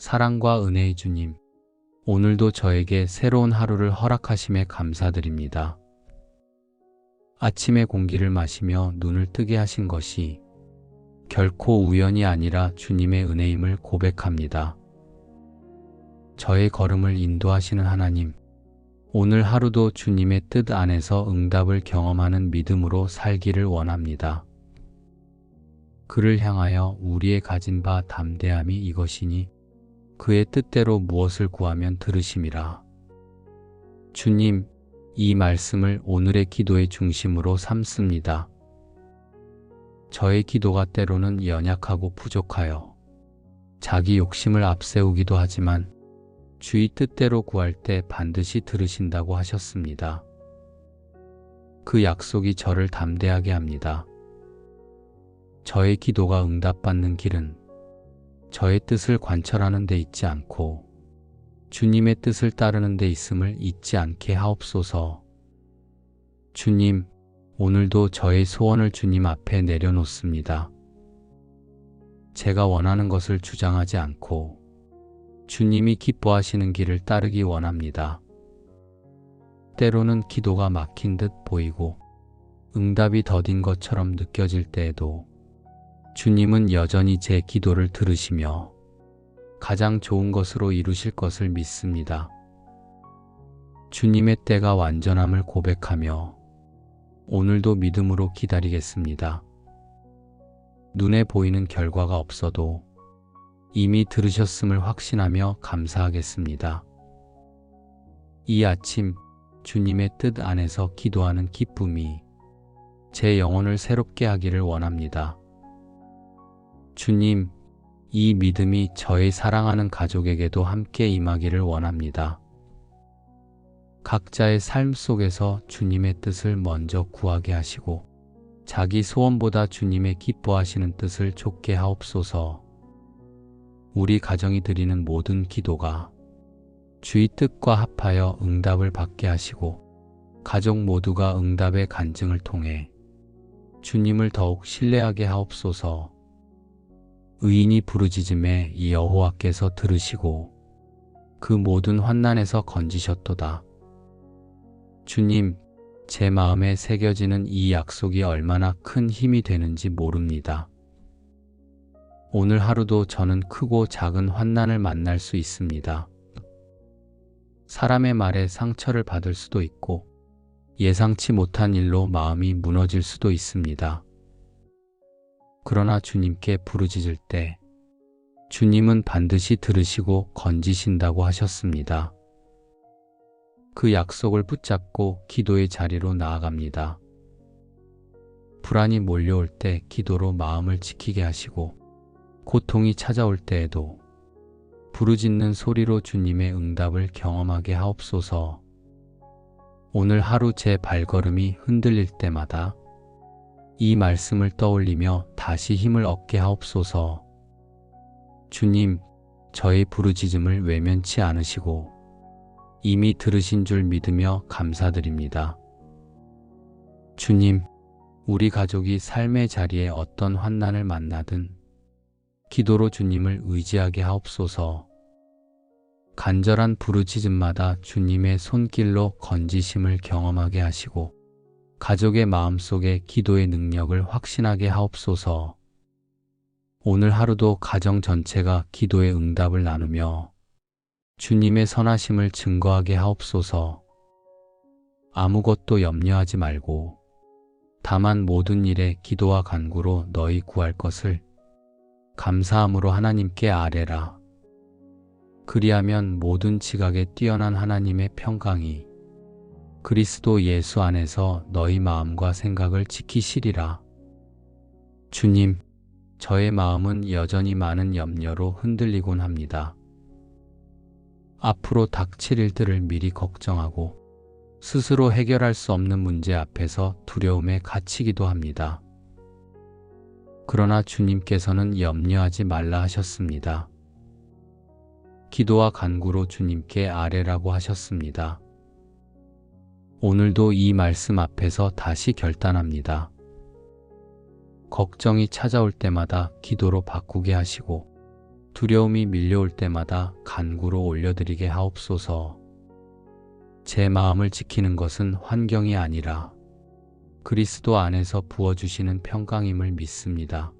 사랑과 은혜의 주님, 오늘도 저에게 새로운 하루를 허락하심에 감사드립니다. 아침의 공기를 마시며 눈을 뜨게 하신 것이 결코 우연이 아니라 주님의 은혜임을 고백합니다. 저의 걸음을 인도하시는 하나님, 오늘 하루도 주님의 뜻 안에서 응답을 경험하는 믿음으로 살기를 원합니다. 그를 향하여 우리의 가진 바 담대함이 이것이니 그의 뜻대로 무엇을 구하면 들으심이라. 주님, 이 말씀을 오늘의 기도의 중심으로 삼습니다. 저의 기도가 때로는 연약하고 부족하여 자기 욕심을 앞세우기도 하지만 주의 뜻대로 구할 때 반드시 들으신다고 하셨습니다. 그 약속이 저를 담대하게 합니다. 저의 기도가 응답받는 길은 저의 뜻을 관철하는 데 있지 않고 주님의 뜻을 따르는 데 있음을 잊지 않게 하옵소서. 주님, 오늘도 저의 소원을 주님 앞에 내려놓습니다. 제가 원하는 것을 주장하지 않고 주님이 기뻐하시는 길을 따르기 원합니다. 때로는 기도가 막힌 듯 보이고 응답이 더딘 것처럼 느껴질 때에도 주님은 여전히 제 기도를 들으시며 가장 좋은 것으로 이루실 것을 믿습니다. 주님의 때가 완전함을 고백하며 오늘도 믿음으로 기다리겠습니다. 눈에 보이는 결과가 없어도 이미 들으셨음을 확신하며 감사하겠습니다. 이 아침 주님의 뜻 안에서 기도하는 기쁨이 제 영혼을 새롭게 하기를 원합니다. 주님, 이 믿음이 저의 사랑하는 가족에게도 함께 임하기를 원합니다. 각자의 삶 속에서 주님의 뜻을 먼저 구하게 하시고 자기 소원보다 주님의 기뻐하시는 뜻을 좇게 하옵소서. 우리 가정이 드리는 모든 기도가 주의 뜻과 합하여 응답을 받게 하시고 가족 모두가 응답의 간증을 통해 주님을 더욱 신뢰하게 하옵소서. 의인이 부르짖음에 여호와께서 들으시고 그 모든 환난에서 건지셨도다. 주님, 제 마음에 새겨지는 이 약속이 얼마나 큰 힘이 되는지 모릅니다. 오늘 하루도 저는 크고 작은 환난을 만날 수 있습니다. 사람의 말에 상처를 받을 수도 있고 예상치 못한 일로 마음이 무너질 수도 있습니다. 그러나 주님께 부르짖을 때 주님은 반드시 들으시고 건지신다고 하셨습니다. 그 약속을 붙잡고 기도의 자리로 나아갑니다. 불안이 몰려올 때 기도로 마음을 지키게 하시고 고통이 찾아올 때에도 부르짖는 소리로 주님의 응답을 경험하게 하옵소서. 오늘 하루 제 발걸음이 흔들릴 때마다 이 말씀을 떠올리며 다시 힘을 얻게 하옵소서. 주님, 저의 부르짖음을 외면치 않으시고 이미 들으신 줄 믿으며 감사드립니다. 주님, 우리 가족이 삶의 자리에 어떤 환난을 만나든 기도로 주님을 의지하게 하옵소서. 간절한 부르짖음마다 주님의 손길로 건지심을 경험하게 하시고 가족의 마음속에 기도의 능력을 확신하게 하옵소서. 오늘 하루도 가정 전체가 기도의 응답을 나누며 주님의 선하심을 증거하게 하옵소서. 아무것도 염려하지 말고 다만 모든 일에 기도와 간구로 너희 구할 것을 감사함으로 하나님께 아뢰라. 그리하면 모든 지각에 뛰어난 하나님의 평강이 그리스도 예수 안에서 너희 마음과 생각을 지키시리라. 주님, 저의 마음은 여전히 많은 염려로 흔들리곤 합니다. 앞으로 닥칠 일들을 미리 걱정하고 스스로 해결할 수 없는 문제 앞에서 두려움에 갇히기도 합니다. 그러나 주님께서는 염려하지 말라 하셨습니다. 기도와 간구로 주님께 아뢰라고 하셨습니다. 오늘도 이 말씀 앞에서 다시 결단합니다. 걱정이 찾아올 때마다 기도로 바꾸게 하시고 두려움이 밀려올 때마다 간구로 올려드리게 하옵소서. 제 마음을 지키는 것은 환경이 아니라 그리스도 안에서 부어주시는 평강임을 믿습니다.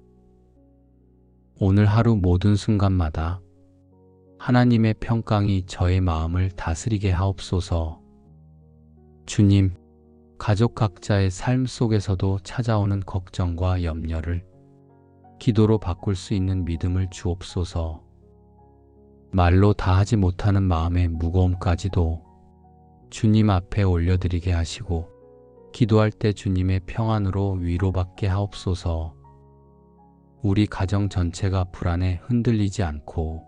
오늘 하루 모든 순간마다 하나님의 평강이 저의 마음을 다스리게 하옵소서. 주님, 가족 각자의 삶 속에서도 찾아오는 걱정과 염려를 기도로 바꿀 수 있는 믿음을 주옵소서. 말로 다 하지 못하는 마음의 무거움까지도 주님 앞에 올려드리게 하시고 기도할 때 주님의 평안으로 위로받게 하옵소서. 우리 가정 전체가 불안에 흔들리지 않고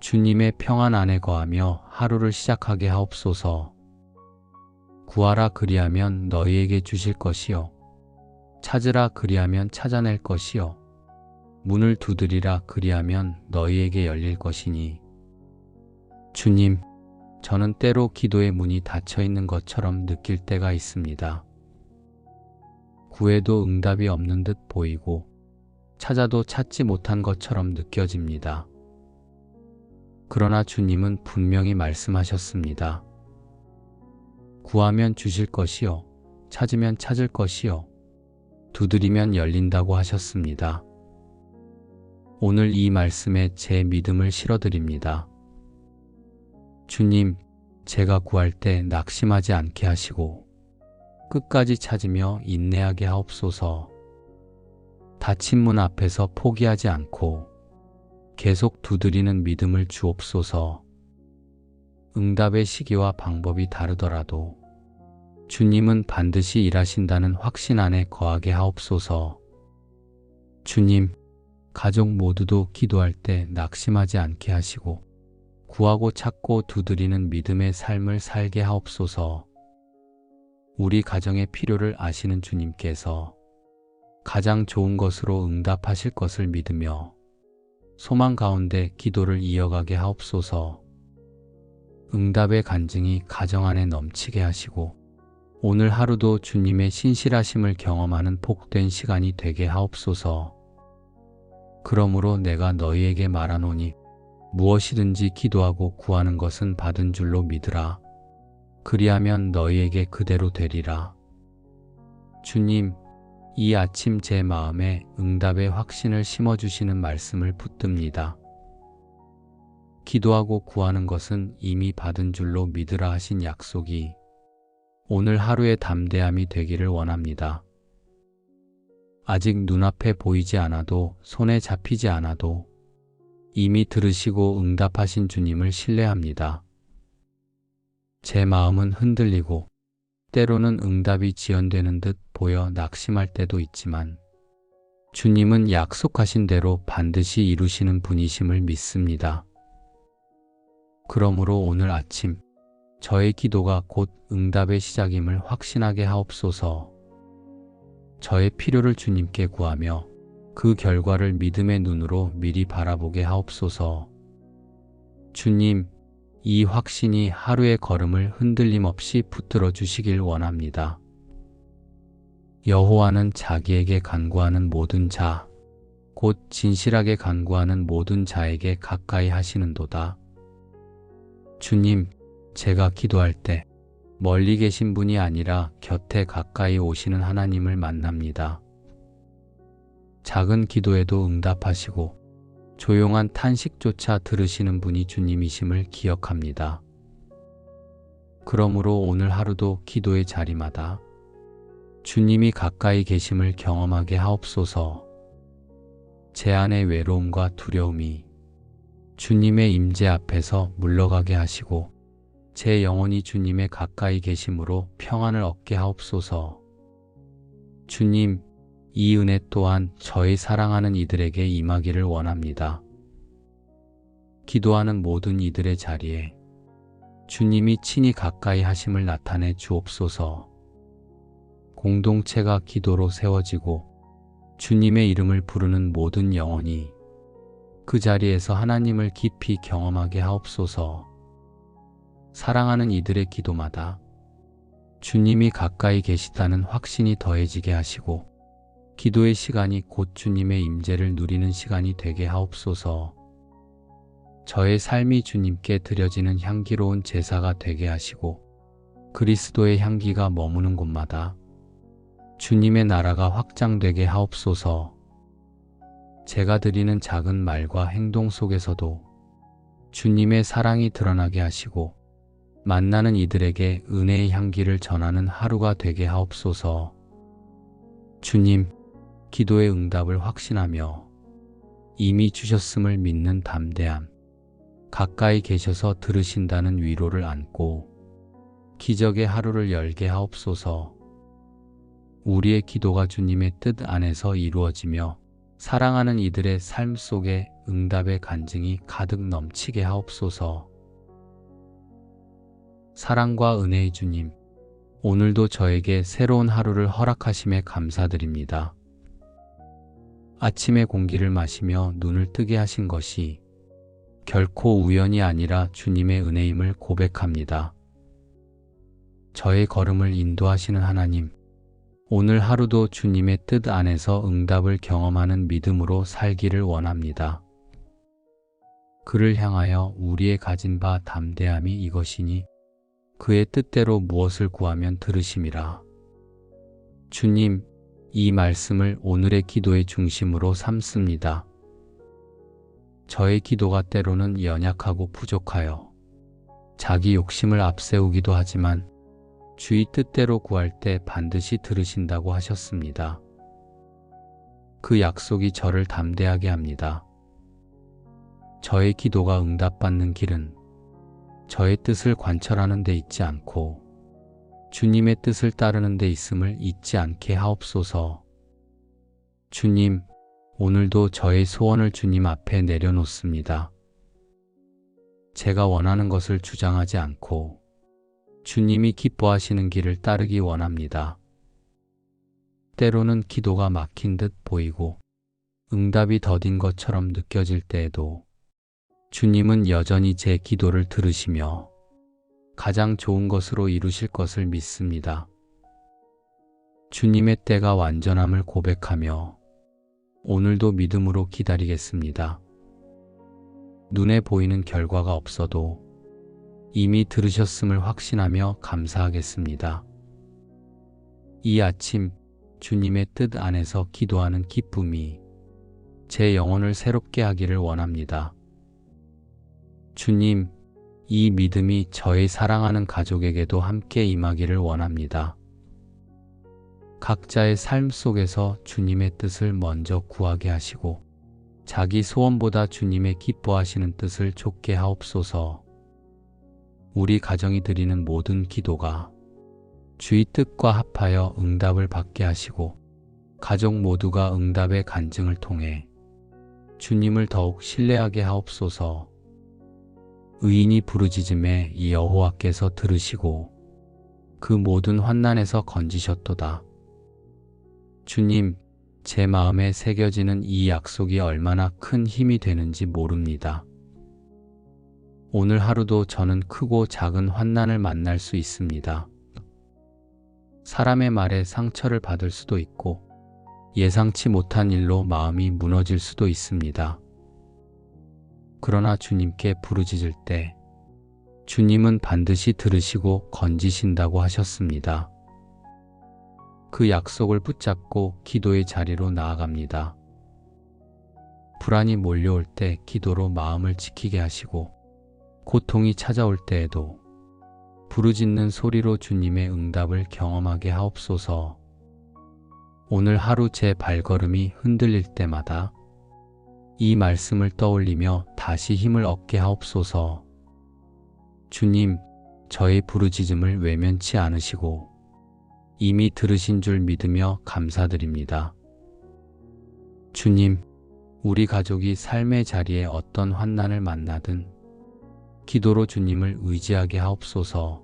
주님의 평안 안에 거하며 하루를 시작하게 하옵소서. 구하라 그리하면 너희에게 주실 것이요 찾으라 그리하면 찾아낼 것이요 문을 두드리라 그리하면 너희에게 열릴 것이니. 주님, 저는 때로 기도의 문이 닫혀 있는 것처럼 느낄 때가 있습니다. 구해도 응답이 없는 듯 보이고 찾아도 찾지 못한 것처럼 느껴집니다. 그러나 주님은 분명히 말씀하셨습니다. 구하면 주실 것이요 찾으면 찾을 것이요 두드리면 열린다고 하셨습니다. 오늘 이 말씀에 제 믿음을 실어드립니다. 주님, 제가 구할 때 낙심하지 않게 하시고 끝까지 찾으며 인내하게 하옵소서. 닫힌 문 앞에서 포기하지 않고 계속 두드리는 믿음을 주옵소서. 응답의 시기와 방법이 다르더라도 주님은 반드시 일하신다는 확신 안에 거하게 하옵소서. 주님, 가족 모두도 기도할 때 낙심하지 않게 하시고 구하고 찾고 두드리는 믿음의 삶을 살게 하옵소서. 우리 가정의 필요를 아시는 주님께서 가장 좋은 것으로 응답하실 것을 믿으며 소망 가운데 기도를 이어가게 하옵소서. 응답의 간증이 가정 안에 넘치게 하시고 오늘 하루도 주님의 신실하심을 경험하는 복된 시간이 되게 하옵소서. 그러므로 내가 너희에게 말하노니 무엇이든지 기도하고 구하는 것은 받은 줄로 믿으라. 그리하면 너희에게 그대로 되리라. 주님, 이 아침 제 마음에 응답의 확신을 심어주시는 말씀을 붙듭니다. 기도하고 구하는 것은 이미 받은 줄로 믿으라 하신 약속이 오늘 하루의 담대함이 되기를 원합니다. 아직 눈앞에 보이지 않아도 손에 잡히지 않아도 이미 들으시고 응답하신 주님을 신뢰합니다. 제 마음은 흔들리고 때로는 응답이 지연되는 듯 보여 낙심할 때도 있지만 주님은 약속하신 대로 반드시 이루시는 분이심을 믿습니다. 그러므로 오늘 아침 저의 기도가 곧 응답의 시작임을 확신하게 하옵소서. 저의 필요를 주님께 구하며 그 결과를 믿음의 눈으로 미리 바라보게 하옵소서. 주님, 이 확신이 하루의 걸음을 흔들림 없이 붙들어 주시길 원합니다. 여호와는 자기에게 간구하는 모든 자, 곧 진실하게 간구하는 모든 자에게 가까이 하시는도다. 주님, 제가 기도할 때 멀리 계신 분이 아니라 곁에 가까이 오시는 하나님을 만납니다. 작은 기도에도 응답하시고 조용한 탄식조차 들으시는 분이 주님이심을 기억합니다. 그러므로 오늘 하루도 기도의 자리마다 주님이 가까이 계심을 경험하게 하옵소서. 제 안의 외로움과 두려움이 주님의 임재 앞에서 물러가게 하시고 제 영혼이 주님의 가까이 계심으로 평안을 얻게 하옵소서. 주님, 이 은혜 또한 저의 사랑하는 이들에게 임하기를 원합니다. 기도하는 모든 이들의 자리에 주님이 친히 가까이 하심을 나타내 주옵소서. 공동체가 기도로 세워지고 주님의 이름을 부르는 모든 영혼이 그 자리에서 하나님을 깊이 경험하게 하옵소서. 사랑하는 이들의 기도마다 주님이 가까이 계시다는 확신이 더해지게 하시고 기도의 시간이 곧 주님의 임재를 누리는 시간이 되게 하옵소서. 저의 삶이 주님께 드려지는 향기로운 제사가 되게 하시고 그리스도의 향기가 머무는 곳마다 주님의 나라가 확장되게 하옵소서. 제가 드리는 작은 말과 행동 속에서도 주님의 사랑이 드러나게 하시고 만나는 이들에게 은혜의 향기를 전하는 하루가 되게 하옵소서. 주님, 기도의 응답을 확신하며 이미 주셨음을 믿는 담대함, 가까이 계셔서 들으신다는 위로를 안고 기적의 하루를 열게 하옵소서. 우리의 기도가 주님의 뜻 안에서 이루어지며 사랑하는 이들의 삶 속에 응답의 간증이 가득 넘치게 하옵소서. 사랑과 은혜의 주님, 오늘도 저에게 새로운 하루를 허락하심에 감사드립니다. 아침의 공기를 마시며 눈을 뜨게 하신 것이 결코 우연이 아니라 주님의 은혜임을 고백합니다. 저의 걸음을 인도하시는 하나님, 오늘 하루도 주님의 뜻 안에서 응답을 경험하는 믿음으로 살기를 원합니다. 그를 향하여 우리의 가진 바 담대함이 이것이니 그의 뜻대로 무엇을 구하면 들으심이라. 주님, 이 말씀을 오늘의 기도의 중심으로 삼습니다. 저의 기도가 때로는 연약하고 부족하여 자기 욕심을 앞세우기도 하지만 주의 뜻대로 구할 때 반드시 들으신다고 하셨습니다. 그 약속이 저를 담대하게 합니다. 저의 기도가 응답받는 길은 저의 뜻을 관철하는 데 있지 않고 주님의 뜻을 따르는 데 있음을 잊지 않게 하옵소서. 주님, 오늘도 저의 소원을 주님 앞에 내려놓습니다. 제가 원하는 것을 주장하지 않고 주님이 기뻐하시는 길을 따르기 원합니다. 때로는 기도가 막힌 듯 보이고 응답이 더딘 것처럼 느껴질 때에도 주님은 여전히 제 기도를 들으시며 가장 좋은 것으로 이루실 것을 믿습니다. 주님의 때가 완전함을 고백하며 오늘도 믿음으로 기다리겠습니다. 눈에 보이는 결과가 없어도 이미 들으셨음을 확신하며 감사하겠습니다. 이 아침 주님의 뜻 안에서 기도하는 기쁨이 제 영혼을 새롭게 하기를 원합니다. 주님, 이 믿음이 저의 사랑하는 가족에게도 함께 임하기를 원합니다. 각자의 삶 속에서 주님의 뜻을 먼저 구하게 하시고 자기 소원보다 주님의 기뻐하시는 뜻을 좇게 하옵소서. 우리 가정이 드리는 모든 기도가 주의 뜻과 합하여 응답을 받게 하시고 가족 모두가 응답의 간증을 통해 주님을 더욱 신뢰하게 하옵소서. 의인이 부르짖음에 이 여호와께서 들으시고 그 모든 환난에서 건지셨도다. 주님, 제 마음에 새겨지는 이 약속이 얼마나 큰 힘이 되는지 모릅니다. 오늘 하루도 저는 크고 작은 환난을 만날 수 있습니다. 사람의 말에 상처를 받을 수도 있고 예상치 못한 일로 마음이 무너질 수도 있습니다. 그러나 주님께 부르짖을 때 주님은 반드시 들으시고 건지신다고 하셨습니다. 그 약속을 붙잡고 기도의 자리로 나아갑니다. 불안이 몰려올 때 기도로 마음을 지키게 하시고 고통이 찾아올 때에도 부르짖는 소리로 주님의 응답을 경험하게 하옵소서. 오늘 하루 제 발걸음이 흔들릴 때마다 이 말씀을 떠올리며 다시 힘을 얻게 하옵소서. 주님, 저의 부르짖음을 외면치 않으시고 이미 들으신 줄 믿으며 감사드립니다. 주님, 우리 가족이 삶의 자리에 어떤 환난을 만나든 기도로 주님을 의지하게 하옵소서.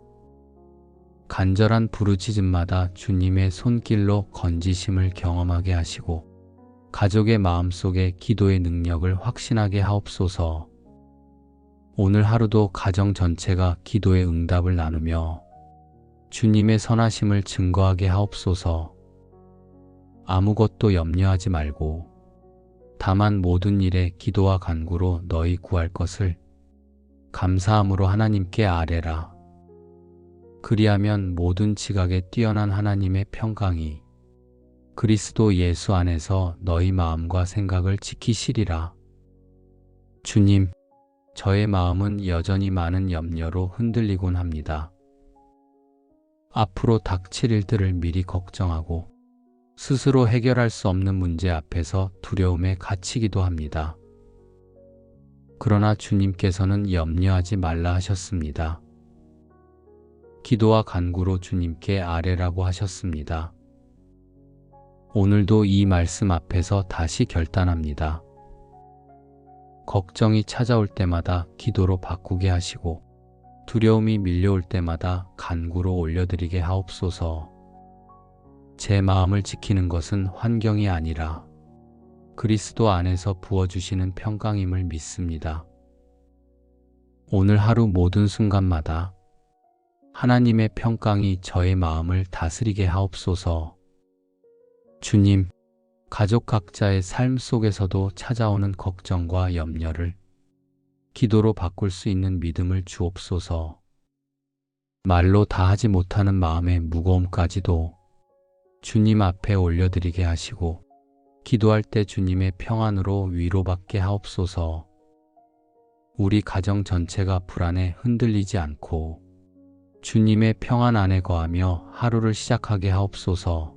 간절한 부르짖음마다 주님의 손길로 건지심을 경험하게 하시고 가족의 마음속에 기도의 능력을 확신하게 하옵소서. 오늘 하루도 가정 전체가 기도의 응답을 나누며 주님의 선하심을 증거하게 하옵소서. 아무것도 염려하지 말고 다만 모든 일에 기도와 간구로 너희 구할 것을 감사함으로 하나님께 아뢰라. 그리하면 모든 지각에 뛰어난 하나님의 평강이 그리스도 예수 안에서 너희 마음과 생각을 지키시리라. 주님, 저의 마음은 여전히 많은 염려로 흔들리곤 합니다. 앞으로 닥칠 일들을 미리 걱정하고 스스로 해결할 수 없는 문제 앞에서 두려움에 갇히기도 합니다. 그러나 주님께서는 염려하지 말라 하셨습니다. 기도와 간구로 주님께 아뢰라고 하셨습니다. 오늘도 이 말씀 앞에서 다시 결단합니다. 걱정이 찾아올 때마다 기도로 바꾸게 하시고 두려움이 밀려올 때마다 간구로 올려드리게 하옵소서. 제 마음을 지키는 것은 환경이 아니라 그리스도 안에서 부어주시는 평강임을 믿습니다. 오늘 하루 모든 순간마다 하나님의 평강이 저의 마음을 다스리게 하옵소서. 주님, 가족 각자의 삶 속에서도 찾아오는 걱정과 염려를 기도로 바꿀 수 있는 믿음을 주옵소서. 말로 다 하지 못하는 마음의 무거움까지도 주님 앞에 올려드리게 하시고 기도할 때 주님의 평안으로 위로받게 하옵소서. 우리 가정 전체가 불안에 흔들리지 않고 주님의 평안 안에 거하며 하루를 시작하게 하옵소서.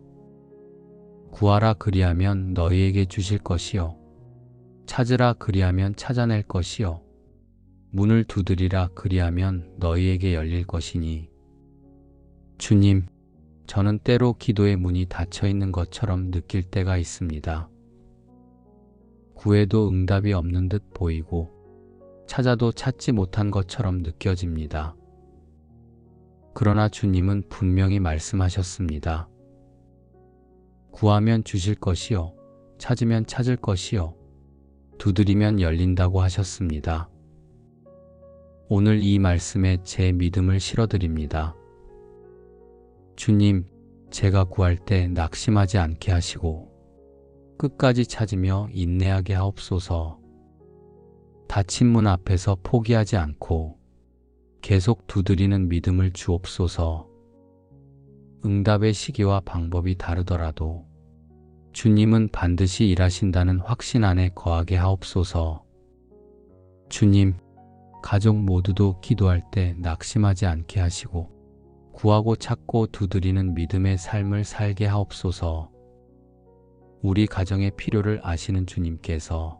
구하라 그리하면 너희에게 주실 것이요 찾으라 그리하면 찾아낼 것이요 문을 두드리라 그리하면 너희에게 열릴 것이니. 주님, 저는 때로 기도의 문이 닫혀 있는 것처럼 느낄 때가 있습니다. 구해도 응답이 없는 듯 보이고 찾아도 찾지 못한 것처럼 느껴집니다. 그러나 주님은 분명히 말씀하셨습니다. 구하면 주실 것이요 찾으면 찾을 것이요 두드리면 열린다고 하셨습니다. 오늘 이 말씀에 제 믿음을 실어드립니다. 주님, 제가 구할 때 낙심하지 않게 하시고 끝까지 찾으며 인내하게 하옵소서. 닫힌 문 앞에서 포기하지 않고 계속 두드리는 믿음을 주옵소서. 응답의 시기와 방법이 다르더라도 주님은 반드시 일하신다는 확신 안에 거하게 하옵소서. 주님, 가족 모두도 기도할 때 낙심하지 않게 하시고 구하고 찾고 두드리는 믿음의 삶을 살게 하옵소서. 우리 가정의 필요를 아시는 주님께서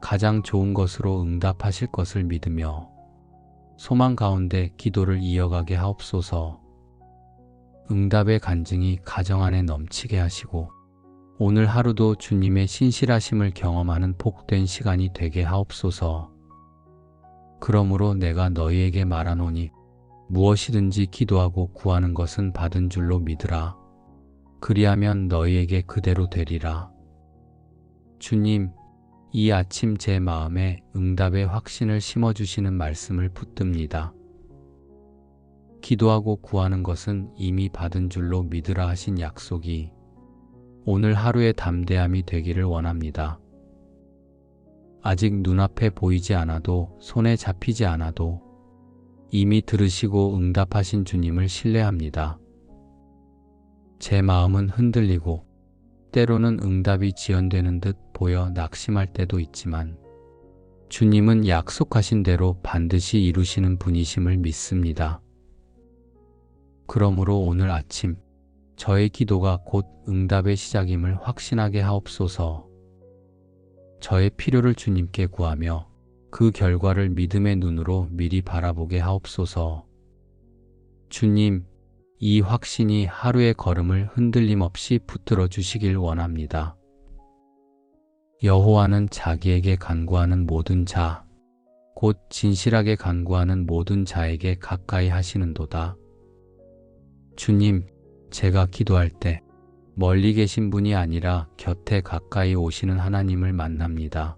가장 좋은 것으로 응답하실 것을 믿으며 소망 가운데 기도를 이어가게 하옵소서. 응답의 간증이 가정 안에 넘치게 하시고 오늘 하루도 주님의 신실하심을 경험하는 복된 시간이 되게 하옵소서. 그러므로 내가 너희에게 말하노니 무엇이든지 기도하고 구하는 것은 받은 줄로 믿으라. 그리하면 너희에게 그대로 되리라. 주님, 이 아침 제 마음에 응답의 확신을 심어주시는 말씀을 붙듭니다. 기도하고 구하는 것은 이미 받은 줄로 믿으라 하신 약속이 오늘 하루의 담대함이 되기를 원합니다. 아직 눈앞에 보이지 않아도 손에 잡히지 않아도 이미 들으시고 응답하신 주님을 신뢰합니다. 제 마음은 흔들리고 때로는 응답이 지연되는 듯 보여 낙심할 때도 있지만 주님은 약속하신 대로 반드시 이루시는 분이심을 믿습니다. 그러므로 오늘 아침 저의 기도가 곧 응답의 시작임을 확신하게 하옵소서. 저의 필요를 주님께 구하며 그 결과를 믿음의 눈으로 미리 바라보게 하옵소서. 주님, 이 확신이 하루의 걸음을 흔들림 없이 붙들어 주시길 원합니다. 여호와는 자기에게 간구하는 모든 자, 곧 진실하게 간구하는 모든 자에게 가까이 하시는도다. 주님, 제가 기도할 때 멀리 계신 분이 아니라 곁에 가까이 오시는 하나님을 만납니다.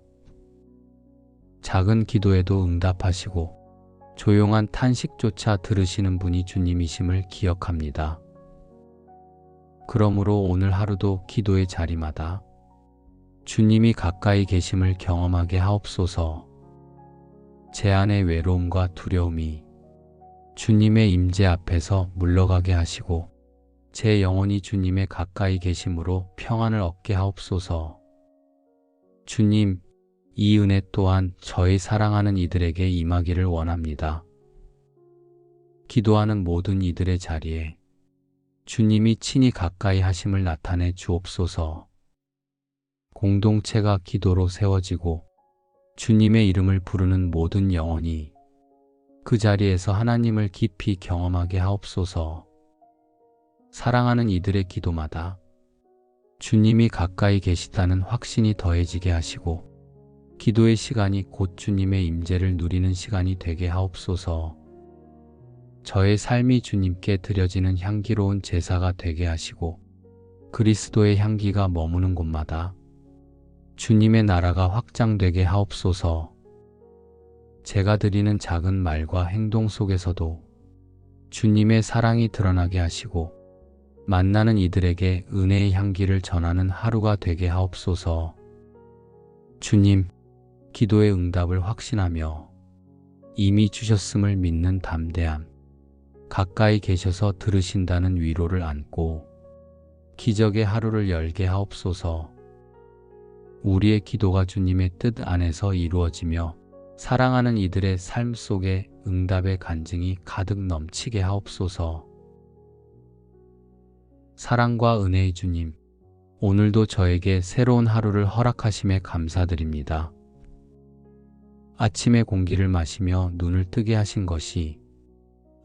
작은 기도에도 응답하시고 조용한 탄식조차 들으시는 분이 주님이심을 기억합니다. 그러므로 오늘 하루도 기도의 자리마다 주님이 가까이 계심을 경험하게 하옵소서. 제 안의 외로움과 두려움이 주님의 임재 앞에서 물러가게 하시고 제 영혼이 주님의 가까이 계심으로 평안을 얻게 하옵소서. 주님, 이 은혜 또한 저의 사랑하는 이들에게 임하기를 원합니다. 기도하는 모든 이들의 자리에 주님이 친히 가까이 하심을 나타내 주옵소서. 공동체가 기도로 세워지고 주님의 이름을 부르는 모든 영혼이 그 자리에서 하나님을 깊이 경험하게 하옵소서. 사랑하는 이들의 기도마다 주님이 가까이 계시다는 확신이 더해지게 하시고 기도의 시간이 곧 주님의 임재를 누리는 시간이 되게 하옵소서. 저의 삶이 주님께 드려지는 향기로운 제사가 되게 하시고 그리스도의 향기가 머무는 곳마다 주님의 나라가 확장되게 하옵소서. 제가 드리는 작은 말과 행동 속에서도 주님의 사랑이 드러나게 하시고 만나는 이들에게 은혜의 향기를 전하는 하루가 되게 하옵소서. 주님, 기도의 응답을 확신하며 이미 주셨음을 믿는 담대함, 가까이 계셔서 들으신다는 위로를 안고 기적의 하루를 열게 하옵소서. 우리의 기도가 주님의 뜻 안에서 이루어지며 사랑하는 이들의 삶 속에 응답의 간증이 가득 넘치게 하옵소서. 사랑과 은혜의 주님, 오늘도 저에게 새로운 하루를 허락하심에 감사드립니다. 아침의 공기를 마시며 눈을 뜨게 하신 것이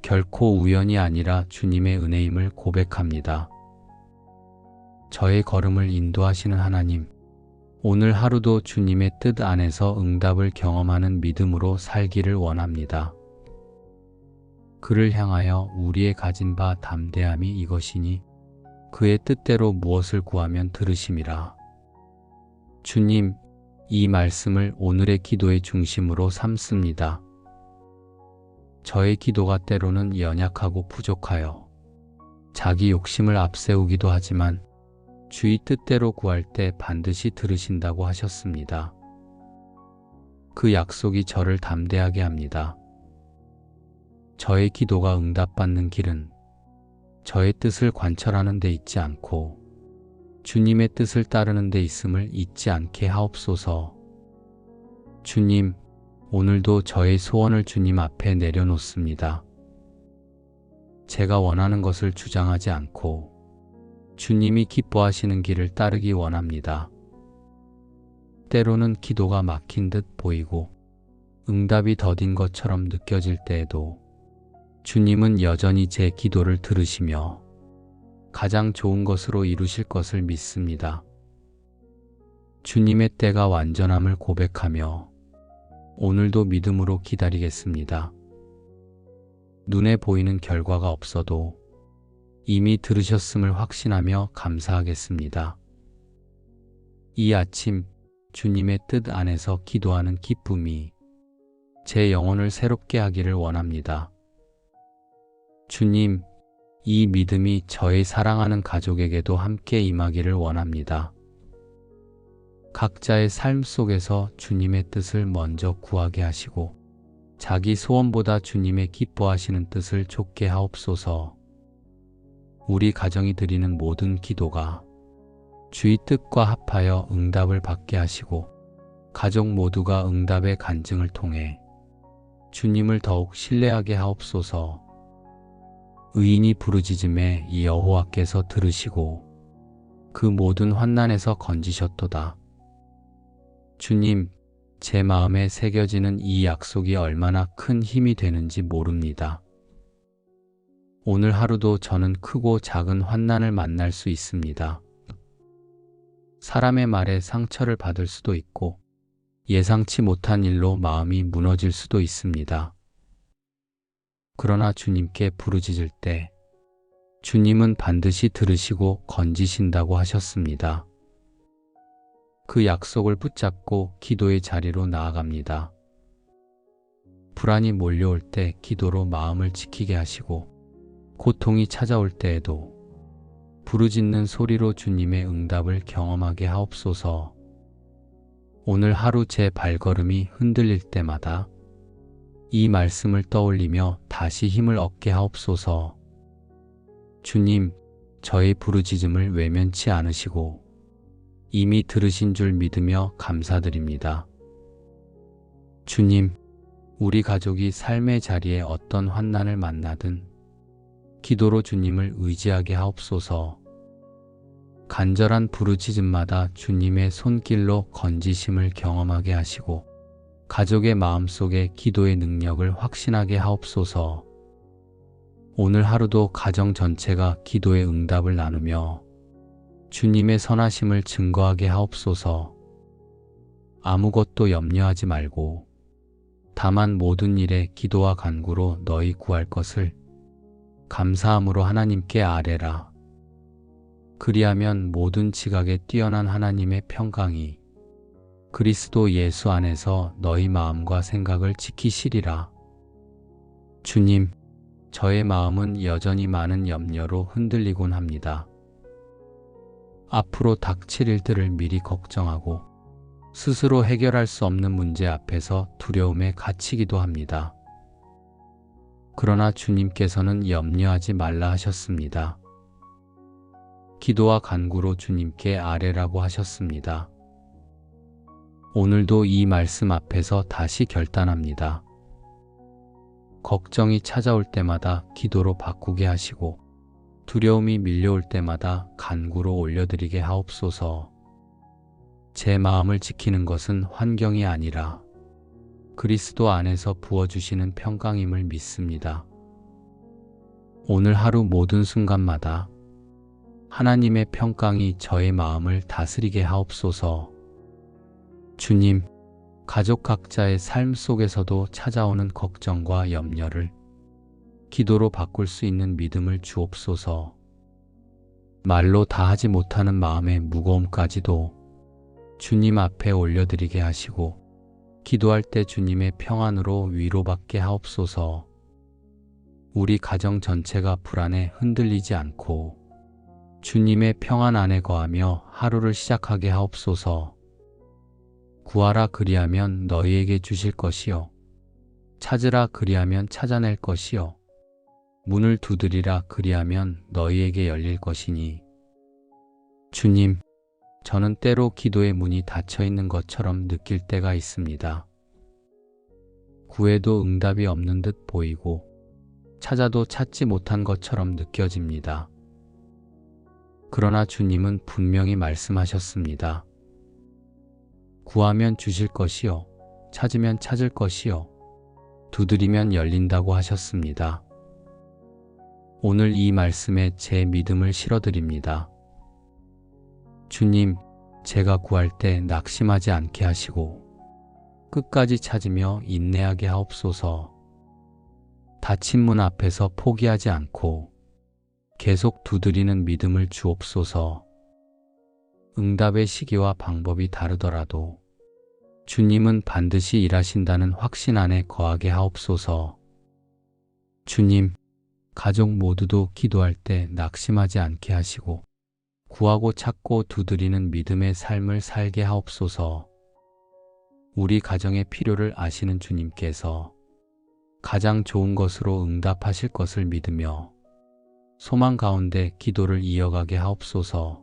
결코 우연이 아니라 주님의 은혜임을 고백합니다. 저의 걸음을 인도하시는 하나님, 오늘 하루도 주님의 뜻 안에서 응답을 경험하는 믿음으로 살기를 원합니다. 그를 향하여 우리의 가진 바 담대함이 이것이니 그의 뜻대로 무엇을 구하면 들으심이라. 주님, 이 말씀을 오늘의 기도의 중심으로 삼습니다. 저의 기도가 때로는 연약하고 부족하여 자기 욕심을 앞세우기도 하지만 주의 뜻대로 구할 때 반드시 들으신다고 하셨습니다. 그 약속이 저를 담대하게 합니다. 저의 기도가 응답받는 길은 저의 뜻을 관철하는 데 있지 않고 주님의 뜻을 따르는 데 있음을 잊지 않게 하옵소서. 주님, 오늘도 저의 소원을 주님 앞에 내려놓습니다. 제가 원하는 것을 주장하지 않고 주님이 기뻐하시는 길을 따르기 원합니다. 때로는 기도가 막힌 듯 보이고 응답이 더딘 것처럼 느껴질 때에도 주님은 여전히 제 기도를 들으시며 가장 좋은 것으로 이루실 것을 믿습니다. 주님의 때가 완전함을 고백하며 오늘도 믿음으로 기다리겠습니다. 눈에 보이는 결과가 없어도 이미 들으셨음을 확신하며 감사하겠습니다. 이 아침 주님의 뜻 안에서 기도하는 기쁨이 제 영혼을 새롭게 하기를 원합니다. 주님, 이 믿음이 저의 사랑하는 가족에게도 함께 임하기를 원합니다. 각자의 삶 속에서 주님의 뜻을 먼저 구하게 하시고 자기 소원보다 주님의 기뻐하시는 뜻을 좇게 하옵소서. 우리 가정이 드리는 모든 기도가 주의 뜻과 합하여 응답을 받게 하시고 가족 모두가 응답의 간증을 통해 주님을 더욱 신뢰하게 하옵소서. 의인이 부르짖음에 이 여호와께서 들으시고 그 모든 환난에서 건지셨도다. 주님, 제 마음에 새겨지는 이 약속이 얼마나 큰 힘이 되는지 모릅니다. 오늘 하루도 저는 크고 작은 환난을 만날 수 있습니다. 사람의 말에 상처를 받을 수도 있고 예상치 못한 일로 마음이 무너질 수도 있습니다. 그러나 주님께 부르짖을 때 주님은 반드시 들으시고 건지신다고 하셨습니다. 그 약속을 붙잡고 기도의 자리로 나아갑니다. 불안이 몰려올 때 기도로 마음을 지키게 하시고 고통이 찾아올 때에도 부르짖는 소리로 주님의 응답을 경험하게 하옵소서. 오늘 하루 제 발걸음이 흔들릴 때마다 이 말씀을 떠올리며 다시 힘을 얻게 하옵소서. 주님, 저의 부르짖음을 외면치 않으시고 이미 들으신 줄 믿으며 감사드립니다. 주님, 우리 가족이 삶의 자리에 어떤 환난을 만나든 기도로 주님을 의지하게 하옵소서. 간절한 부르짖음마다 주님의 손길로 건지심을 경험하게 하시고 가족의 마음속에 기도의 능력을 확신하게 하옵소서. 오늘 하루도 가정 전체가 기도의 응답을 나누며 주님의 선하심을 증거하게 하옵소서. 아무것도 염려하지 말고 다만 모든 일에 기도와 간구로 너희 구할 것을 감사함으로 하나님께 아뢰라. 그리하면 모든 지각에 뛰어난 하나님의 평강이 그리스도 예수 안에서 너희 마음과 생각을 지키시리라. 주님, 저의 마음은 여전히 많은 염려로 흔들리곤 합니다. 앞으로 닥칠 일들을 미리 걱정하고 스스로 해결할 수 없는 문제 앞에서 두려움에 갇히기도 합니다. 그러나 주님께서는 염려하지 말라 하셨습니다. 기도와 간구로 주님께 아뢰라고 하셨습니다. 오늘도 이 말씀 앞에서 다시 결단합니다. 걱정이 찾아올 때마다 기도로 바꾸게 하시고 두려움이 밀려올 때마다 간구로 올려드리게 하옵소서. 제 마음을 지키는 것은 환경이 아니라 그리스도 안에서 부어주시는 평강임을 믿습니다. 오늘 하루 모든 순간마다 하나님의 평강이 저의 마음을 다스리게 하옵소서. 주님, 가족 각자의 삶 속에서도 찾아오는 걱정과 염려를 기도로 바꿀 수 있는 믿음을 주옵소서. 말로 다 하지 못하는 마음의 무거움까지도 주님 앞에 올려드리게 하시고 기도할 때 주님의 평안으로 위로받게 하옵소서. 우리 가정 전체가 불안에 흔들리지 않고 주님의 평안 안에 거하며 하루를 시작하게 하옵소서. 구하라 그리하면 너희에게 주실 것이요 찾으라 그리하면 찾아낼 것이요 문을 두드리라 그리하면 너희에게 열릴 것이니. 주님, 저는 때로 기도의 문이 닫혀 있는 것처럼 느낄 때가 있습니다. 구해도 응답이 없는 듯 보이고 찾아도 찾지 못한 것처럼 느껴집니다. 그러나 주님은 분명히 말씀하셨습니다. 구하면 주실 것이요 찾으면 찾을 것이요 두드리면 열린다고 하셨습니다. 오늘 이 말씀에 제 믿음을 실어드립니다. 주님, 제가 구할 때 낙심하지 않게 하시고 끝까지 찾으며 인내하게 하옵소서. 닫힌 문 앞에서 포기하지 않고 계속 두드리는 믿음을 주옵소서. 응답의 시기와 방법이 다르더라도 주님은 반드시 일하신다는 확신 안에 거하게 하옵소서. 주님, 가족 모두도 기도할 때 낙심하지 않게 하시고 구하고 찾고 두드리는 믿음의 삶을 살게 하옵소서. 우리 가정의 필요를 아시는 주님께서 가장 좋은 것으로 응답하실 것을 믿으며 소망 가운데 기도를 이어가게 하옵소서.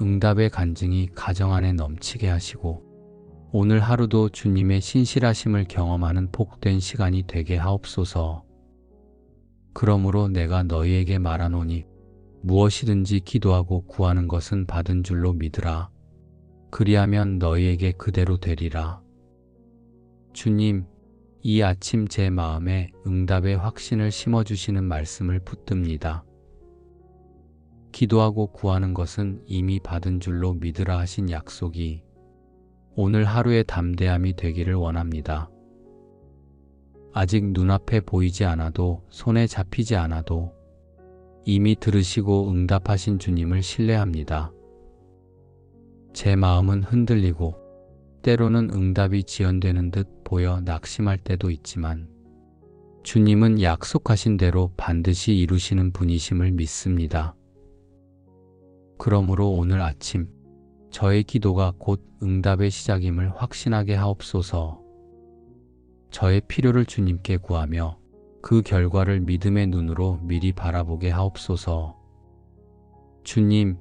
응답의 간증이 가정 안에 넘치게 하시고 오늘 하루도 주님의 신실하심을 경험하는 복된 시간이 되게 하옵소서. 그러므로 내가 너희에게 말하노니 무엇이든지 기도하고 구하는 것은 받은 줄로 믿으라. 그리하면 너희에게 그대로 되리라. 주님, 이 아침 제 마음에 응답의 확신을 심어주시는 말씀을 붙듭니다. 기도하고 구하는 것은 이미 받은 줄로 믿으라 하신 약속이 오늘 하루의 담대함이 되기를 원합니다. 아직 눈앞에 보이지 않아도 손에 잡히지 않아도 이미 들으시고 응답하신 주님을 신뢰합니다. 제 마음은 흔들리고 때로는 응답이 지연되는 듯 보여 낙심할 때도 있지만 주님은 약속하신 대로 반드시 이루시는 분이심을 믿습니다. 그러므로 오늘 아침 저의 기도가 곧 응답의 시작임을 확신하게 하옵소서. 저의 필요를 주님께 구하며 그 결과를 믿음의 눈으로 미리 바라보게 하옵소서. 주님,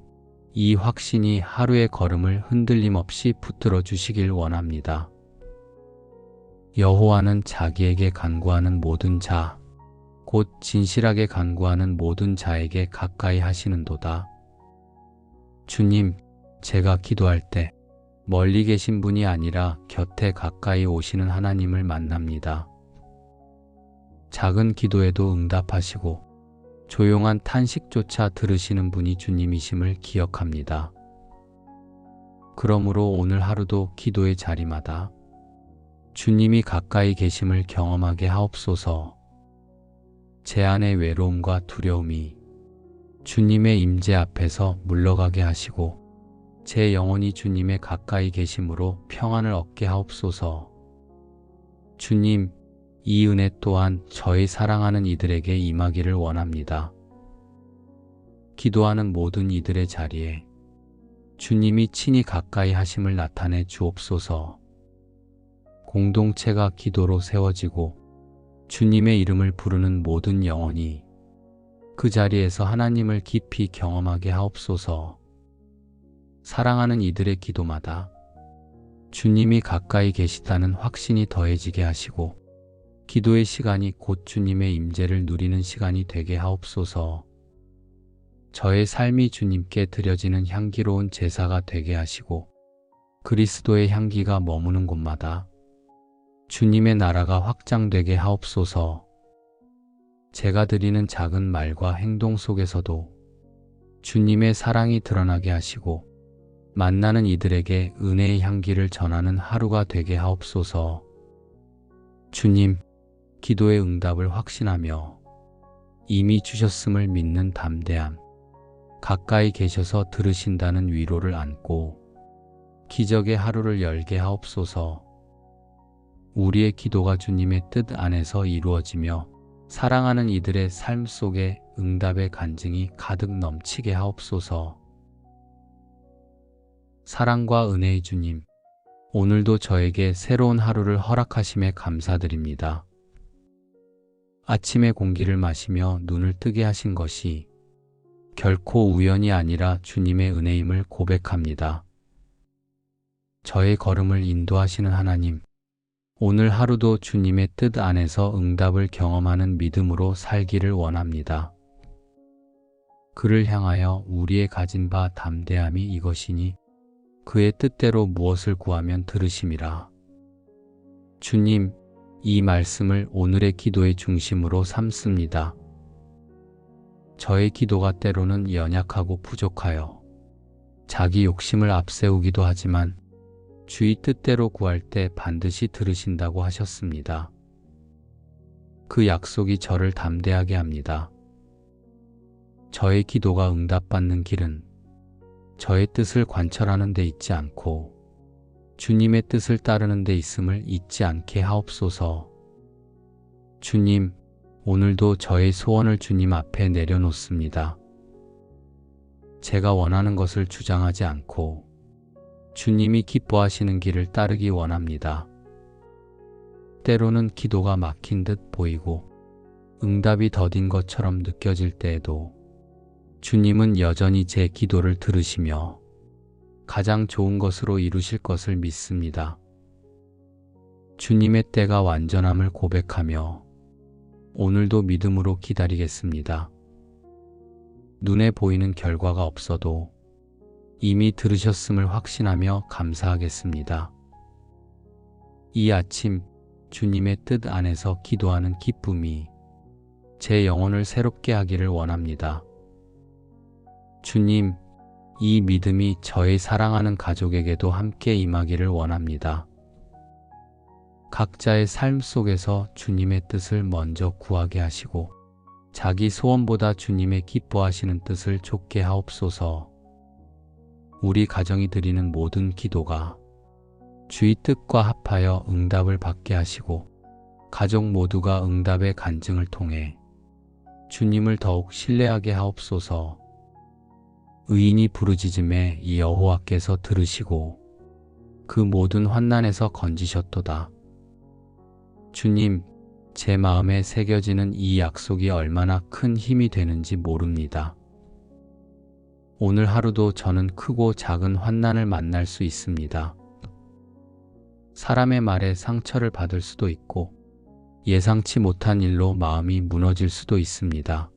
이 확신이 하루의 걸음을 흔들림 없이 붙들어 주시길 원합니다. 여호와는 자기에게 간구하는 모든 자, 곧 진실하게 간구하는 모든 자에게 가까이 하시는도다. 주님, 제가 기도할 때 멀리 계신 분이 아니라 곁에 가까이 오시는 하나님을 만납니다. 작은 기도에도 응답하시고 조용한 탄식조차 들으시는 분이 주님이심을 기억합니다. 그러므로 오늘 하루도 기도의 자리마다 주님이 가까이 계심을 경험하게 하옵소서. 제 안의 외로움과 두려움이 주님의 임재 앞에서 물러가게 하시고 제 영혼이 주님의 가까이 계심으로 평안을 얻게 하옵소서. 주님, 이 은혜 또한 저희 사랑하는 이들에게 임하기를 원합니다. 기도하는 모든 이들의 자리에 주님이 친히 가까이 하심을 나타내 주옵소서. 공동체가 기도로 세워지고 주님의 이름을 부르는 모든 영혼이 그 자리에서 하나님을 깊이 경험하게 하옵소서. 사랑하는 이들의 기도마다 주님이 가까이 계시다는 확신이 더해지게 하시고 기도의 시간이 곧 주님의 임재를 누리는 시간이 되게 하옵소서. 저의 삶이 주님께 드려지는 향기로운 제사가 되게 하시고 그리스도의 향기가 머무는 곳마다 주님의 나라가 확장되게 하옵소서. 제가 드리는 작은 말과 행동 속에서도 주님의 사랑이 드러나게 하시고 만나는 이들에게 은혜의 향기를 전하는 하루가 되게 하옵소서. 주님, 기도의 응답을 확신하며 이미 주셨음을 믿는 담대함, 가까이 계셔서 들으신다는 위로를 안고 기적의 하루를 열게 하옵소서. 우리의 기도가 주님의 뜻 안에서 이루어지며 사랑하는 이들의 삶 속에 응답의 간증이 가득 넘치게 하옵소서. 사랑과 은혜의 주님, 오늘도 저에게 새로운 하루를 허락하심에 감사드립니다. 아침의 공기를 마시며 눈을 뜨게 하신 것이 결코 우연이 아니라 주님의 은혜임을 고백합니다. 저의 걸음을 인도하시는 하나님, 오늘 하루도 주님의 뜻 안에서 응답을 경험하는 믿음으로 살기를 원합니다. 그를 향하여 우리의 가진 바 담대함이 이것이니 그의 뜻대로 무엇을 구하면 들으심이라. 주님, 이 말씀을 오늘의 기도의 중심으로 삼습니다. 저의 기도가 때로는 연약하고 부족하여 자기 욕심을 앞세우기도 하지만 주의 뜻대로 구할 때 반드시 들으신다고 하셨습니다. 그 약속이 저를 담대하게 합니다. 저의 기도가 응답받는 길은 저의 뜻을 관철하는 데 있지 않고 주님의 뜻을 따르는 데 있음을 잊지 않게 하옵소서. 주님, 오늘도 저의 소원을 주님 앞에 내려놓습니다. 제가 원하는 것을 주장하지 않고 주님이 기뻐하시는 길을 따르기 원합니다. 때로는 기도가 막힌 듯 보이고 응답이 더딘 것처럼 느껴질 때에도 주님은 여전히 제 기도를 들으시며 가장 좋은 것으로 이루실 것을 믿습니다. 주님의 때가 완전함을 고백하며 오늘도 믿음으로 기다리겠습니다. 눈에 보이는 결과가 없어도 이미 들으셨음을 확신하며 감사하겠습니다. 이 아침 주님의 뜻 안에서 기도하는 기쁨이 제 영혼을 새롭게 하기를 원합니다. 주님, 이 믿음이 저의 사랑하는 가족에게도 함께 임하기를 원합니다. 각자의 삶 속에서 주님의 뜻을 먼저 구하게 하시고 자기 소원보다 주님의 기뻐하시는 뜻을 좇게 하옵소서. 우리 가정이 드리는 모든 기도가 주의 뜻과 합하여 응답을 받게 하시고 가족 모두가 응답의 간증을 통해 주님을 더욱 신뢰하게 하옵소서. 의인이 부르짖음에 이 여호와께서 들으시고 그 모든 환난에서 건지셨도다. 주님, 제 마음에 새겨지는 이 약속이 얼마나 큰 힘이 되는지 모릅니다. 오늘 하루도 저는 크고 작은 환난을 만날 수 있습니다. 사람의 말에 상처를 받을 수도 있고 예상치 못한 일로 마음이 무너질 수도 있습니다.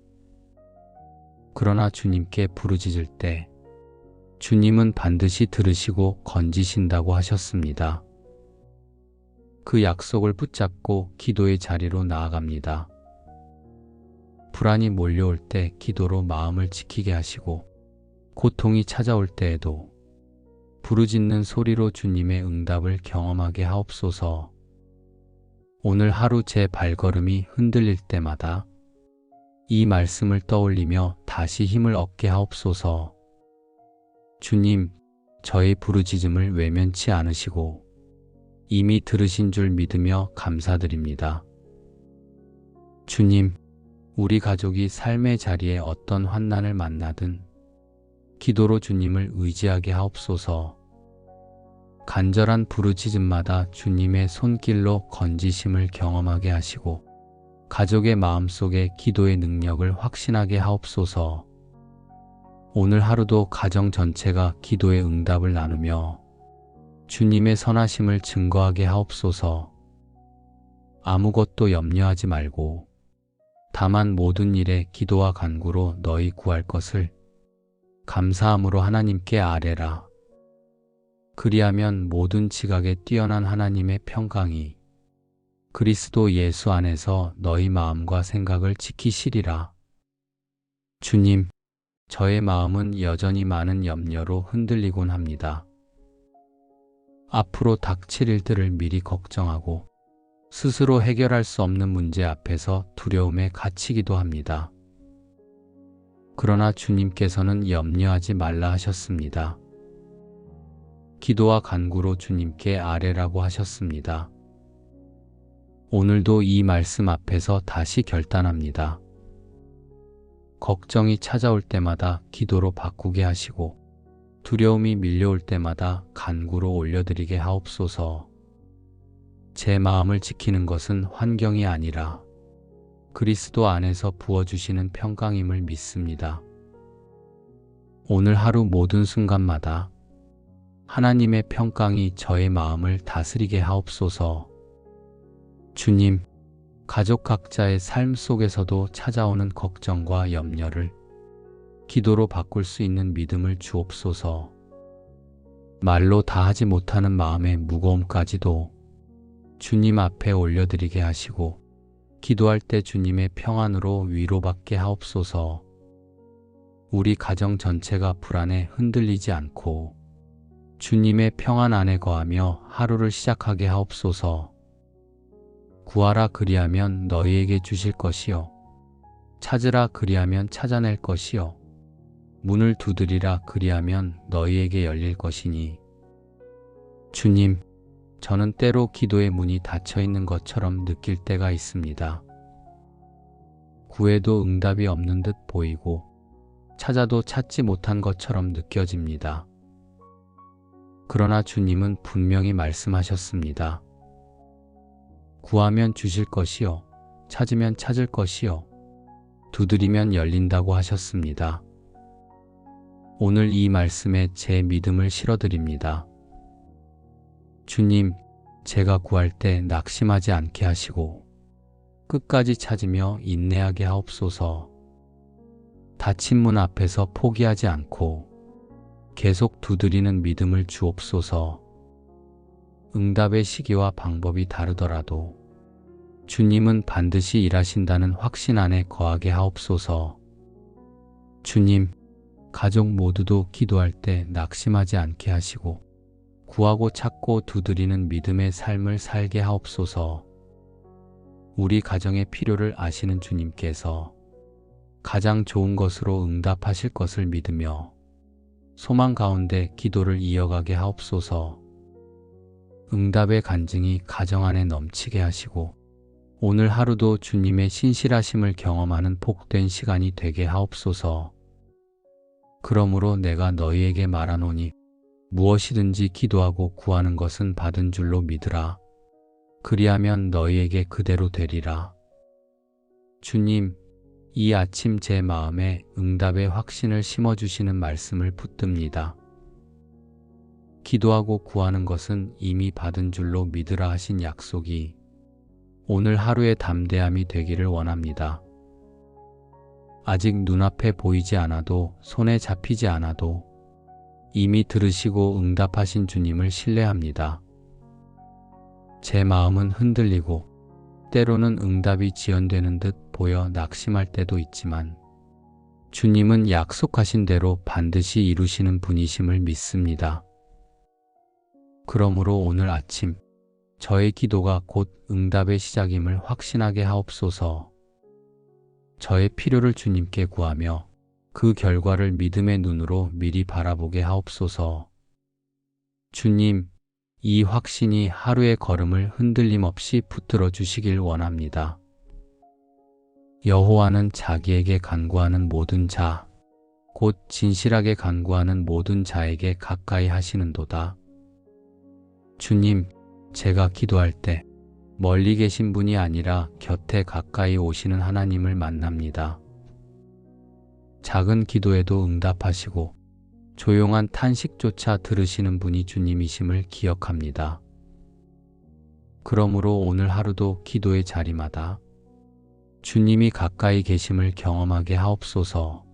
그러나 주님께 부르짖을 때 주님은 반드시 들으시고 건지신다고 하셨습니다. 그 약속을 붙잡고 기도의 자리로 나아갑니다. 불안이 몰려올 때 기도로 마음을 지키게 하시고 고통이 찾아올 때에도 부르짖는 소리로 주님의 응답을 경험하게 하옵소서. 오늘 하루 제 발걸음이 흔들릴 때마다 이 말씀을 떠올리며 다시 힘을 얻게 하옵소서. 주님, 저의 부르짖음을 외면치 않으시고 이미 들으신 줄 믿으며 감사드립니다. 주님, 우리 가족이 삶의 자리에 어떤 환난을 만나든 기도로 주님을 의지하게 하옵소서. 간절한 부르짖음마다 주님의 손길로 건지심을 경험하게 하시고 가족의 마음속에 기도의 능력을 확신하게 하옵소서. 오늘 하루도 가정 전체가 기도의 응답을 나누며 주님의 선하심을 증거하게 하옵소서. 아무것도 염려하지 말고 다만 모든 일에 기도와 간구로 너희 구할 것을 감사함으로 하나님께 아뢰라. 그리하면 모든 지각에 뛰어난 하나님의 평강이 그리스도 예수 안에서 너희 마음과 생각을 지키시리라. 주님, 저의 마음은 여전히 많은 염려로 흔들리곤 합니다. 앞으로 닥칠 일들을 미리 걱정하고 스스로 해결할 수 없는 문제 앞에서 두려움에 갇히기도 합니다. 그러나 주님께서는 염려하지 말라 하셨습니다. 기도와 간구로 주님께 아뢰라고 하셨습니다. 오늘도 이 말씀 앞에서 다시 결단합니다. 걱정이 찾아올 때마다 기도로 바꾸게 하시고 두려움이 밀려올 때마다 간구로 올려드리게 하옵소서. 제 마음을 지키는 것은 환경이 아니라 그리스도 안에서 부어주시는 평강임을 믿습니다. 오늘 하루 모든 순간마다 하나님의 평강이 저의 마음을 다스리게 하옵소서. 주님, 가족 각자의 삶 속에서도 찾아오는 걱정과 염려를 기도로 바꿀 수 있는 믿음을 주옵소서. 말로 다 하지 못하는 마음의 무거움까지도 주님 앞에 올려드리게 하시고 기도할 때 주님의 평안으로 위로받게 하옵소서. 우리 가정 전체가 불안에 흔들리지 않고 주님의 평안 안에 거하며 하루를 시작하게 하옵소서. 구하라 그리하면 너희에게 주실 것이요 찾으라 그리하면 찾아낼 것이요 문을 두드리라 그리하면 너희에게 열릴 것이니. 주님, 저는 때로 기도의 문이 닫혀 있는 것처럼 느낄 때가 있습니다. 구해도 응답이 없는 듯 보이고 찾아도 찾지 못한 것처럼 느껴집니다. 그러나 주님은 분명히 말씀하셨습니다. 구하면 주실 것이요 찾으면 찾을 것이요 두드리면 열린다고 하셨습니다. 오늘 이 말씀에 제 믿음을 실어드립니다. 주님, 제가 구할 때 낙심하지 않게 하시고 끝까지 찾으며 인내하게 하옵소서. 닫힌 문 앞에서 포기하지 않고 계속 두드리는 믿음을 주옵소서. 응답의 시기와 방법이 다르더라도 주님은 반드시 일하신다는 확신 안에 거하게 하옵소서. 주님, 가족 모두도 기도할 때 낙심하지 않게 하시고 구하고 찾고 두드리는 믿음의 삶을 살게 하옵소서. 우리 가정의 필요를 아시는 주님께서 가장 좋은 것으로 응답하실 것을 믿으며 소망 가운데 기도를 이어가게 하옵소서. 응답의 간증이 가정 안에 넘치게 하시고 오늘 하루도 주님의 신실하심을 경험하는 복된 시간이 되게 하옵소서. 그러므로 내가 너희에게 말하노니 무엇이든지 기도하고 구하는 것은 받은 줄로 믿으라. 그리하면 너희에게 그대로 되리라. 주님, 이 아침 제 마음에 응답의 확신을 심어주시는 말씀을 붙듭니다. 기도하고 구하는 것은 이미 받은 줄로 믿으라 하신 약속이 오늘 하루의 담대함이 되기를 원합니다. 아직 눈앞에 보이지 않아도, 손에 잡히지 않아도 이미 들으시고 응답하신 주님을 신뢰합니다. 제 마음은 흔들리고 때로는 응답이 지연되는 듯 보여 낙심할 때도 있지만 주님은 약속하신 대로 반드시 이루시는 분이심을 믿습니다. 그러므로 오늘 아침 저의 기도가 곧 응답의 시작임을 확신하게 하옵소서. 저의 필요를 주님께 구하며 그 결과를 믿음의 눈으로 미리 바라보게 하옵소서. 주님, 이 확신이 하루의 걸음을 흔들림 없이 붙들어 주시길 원합니다. 여호와는 자기에게 간구하는 모든 자, 곧 진실하게 간구하는 모든 자에게 가까이 하시는도다. 주님, 제가 기도할 때 멀리 계신 분이 아니라 곁에 가까이 오시는 하나님을 만납니다. 작은 기도에도 응답하시고 조용한 탄식조차 들으시는 분이 주님이심을 기억합니다. 그러므로 오늘 하루도 기도의 자리마다 주님이 가까이 계심을 경험하게 하옵소서.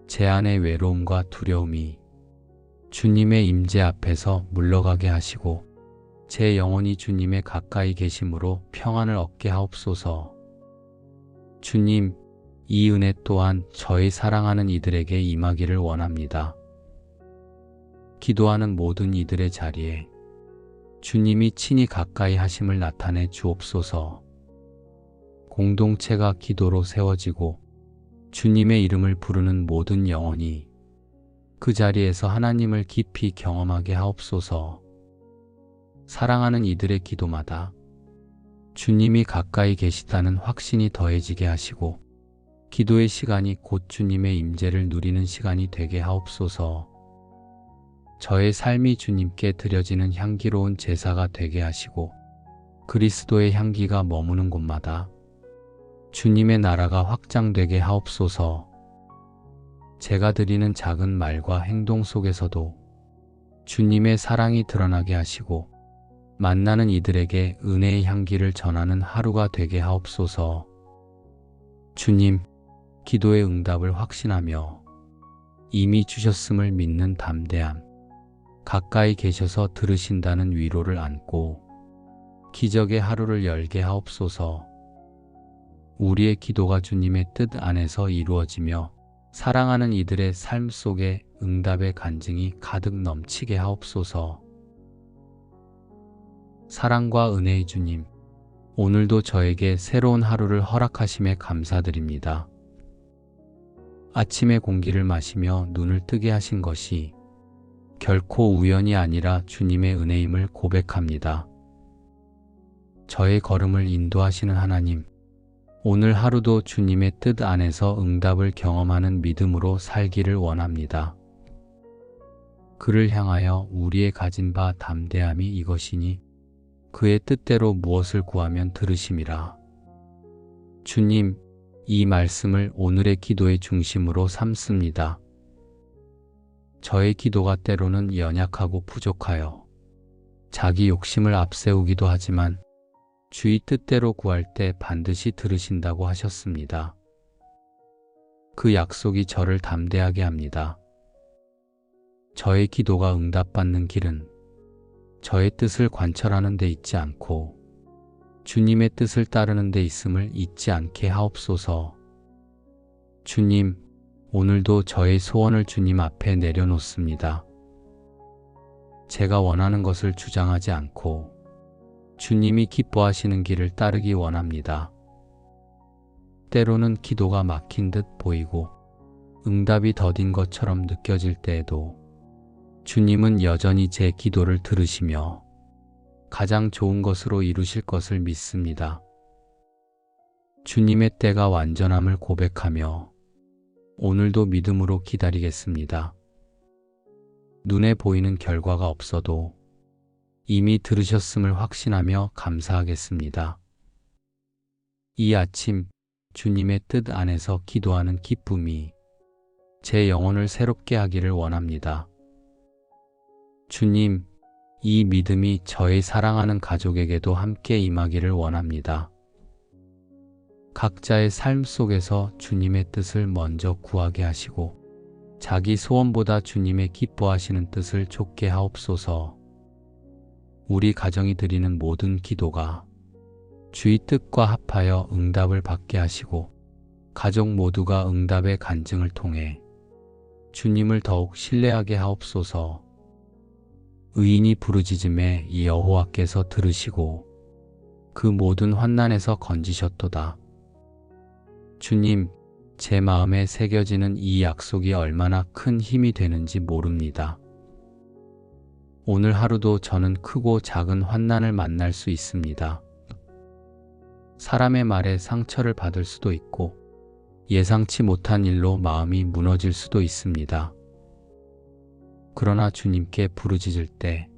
제 안의 외로움과 두려움이 주님의 임재 앞에서 물러가게 하시고 제 영혼이 주님의 가까이 계심으로 평안을 얻게 하옵소서. 주님, 이 은혜 또한 저의 사랑하는 이들에게 임하기를 원합니다. 기도하는 모든 이들의 자리에 주님이 친히 가까이 하심을 나타내 주옵소서. 공동체가 기도로 세워지고 주님의 이름을 부르는 모든 영혼이 그 자리에서 하나님을 깊이 경험하게 하옵소서. 사랑하는 이들의 기도마다 주님이 가까이 계시다는 확신이 더해지게 하시고 기도의 시간이 곧 주님의 임재를 누리는 시간이 되게 하옵소서. 저의 삶이 주님께 드려지는 향기로운 제사가 되게 하시고 그리스도의 향기가 머무는 곳마다 주님의 나라가 확장되게 하옵소서. 제가 드리는 작은 말과 행동 속에서도 주님의 사랑이 드러나게 하시고 만나는 이들에게 은혜의 향기를 전하는 하루가 되게 하옵소서. 주님, 기도의 응답을 확신하며 이미 주셨음을 믿는 담대함, 가까이 계셔서 들으신다는 위로를 안고 기적의 하루를 열게 하옵소서. 우리의 기도가 주님의 뜻 안에서 이루어지며 사랑하는 이들의 삶 속에 응답의 간증이 가득 넘치게 하옵소서. 사랑과 은혜의 주님, 오늘도 저에게 새로운 하루를 허락하심에 감사드립니다. 아침의 공기를 마시며 눈을 뜨게 하신 것이 결코 우연이 아니라 주님의 은혜임을 고백합니다. 저의 걸음을 인도하시는 하나님, 오늘 하루도 주님의 뜻 안에서 응답을 경험하는 믿음으로 살기를 원합니다. 그를 향하여 우리의 가진 바 담대함이 이것이니 그의 뜻대로 무엇을 구하면 들으심이라. 주님, 이 말씀을 오늘의 기도의 중심으로 삼습니다. 저의 기도가 때로는 연약하고 부족하여 자기 욕심을 앞세우기도 하지만 주의 뜻대로 구할 때 반드시 들으신다고 하셨습니다. 그 약속이 저를 담대하게 합니다. 저의 기도가 응답받는 길은 저의 뜻을 관철하는 데 있지 않고 주님의 뜻을 따르는 데 있음을 잊지 않게 하옵소서. 주님, 오늘도 저의 소원을 주님 앞에 내려놓습니다. 제가 원하는 것을 주장하지 않고 주님이 기뻐하시는 길을 따르기 원합니다. 때로는 기도가 막힌 듯 보이고 응답이 더딘 것처럼 느껴질 때에도 주님은 여전히 제 기도를 들으시며 가장 좋은 것으로 이루실 것을 믿습니다. 주님의 때가 완전함을 고백하며 오늘도 믿음으로 기다리겠습니다. 눈에 보이는 결과가 없어도 이미 들으셨음을 확신하며 감사하겠습니다. 이 아침 주님의 뜻 안에서 기도하는 기쁨이 제 영혼을 새롭게 하기를 원합니다. 주님, 이 믿음이 저의 사랑하는 가족에게도 함께 임하기를 원합니다. 각자의 삶 속에서 주님의 뜻을 먼저 구하게 하시고 자기 소원보다 주님의 기뻐하시는 뜻을 좇게 하옵소서. 우리 가정이 드리는 모든 기도가 주의 뜻과 합하여 응답을 받게 하시고 가족 모두가 응답의 간증을 통해 주님을 더욱 신뢰하게 하옵소서. 의인이 부르짖음에 이 여호와께서 들으시고 그 모든 환난에서 건지셨도다. 주님, 제 마음에 새겨지는 이 약속이 얼마나 큰 힘이 되는지 모릅니다. 오늘 하루도 저는 크고 작은 환난을 만날 수 있습니다. 사람의 말에 상처를 받을 수도 있고 예상치 못한 일로 마음이 무너질 수도 있습니다. 그러나 주님께 부르짖을 때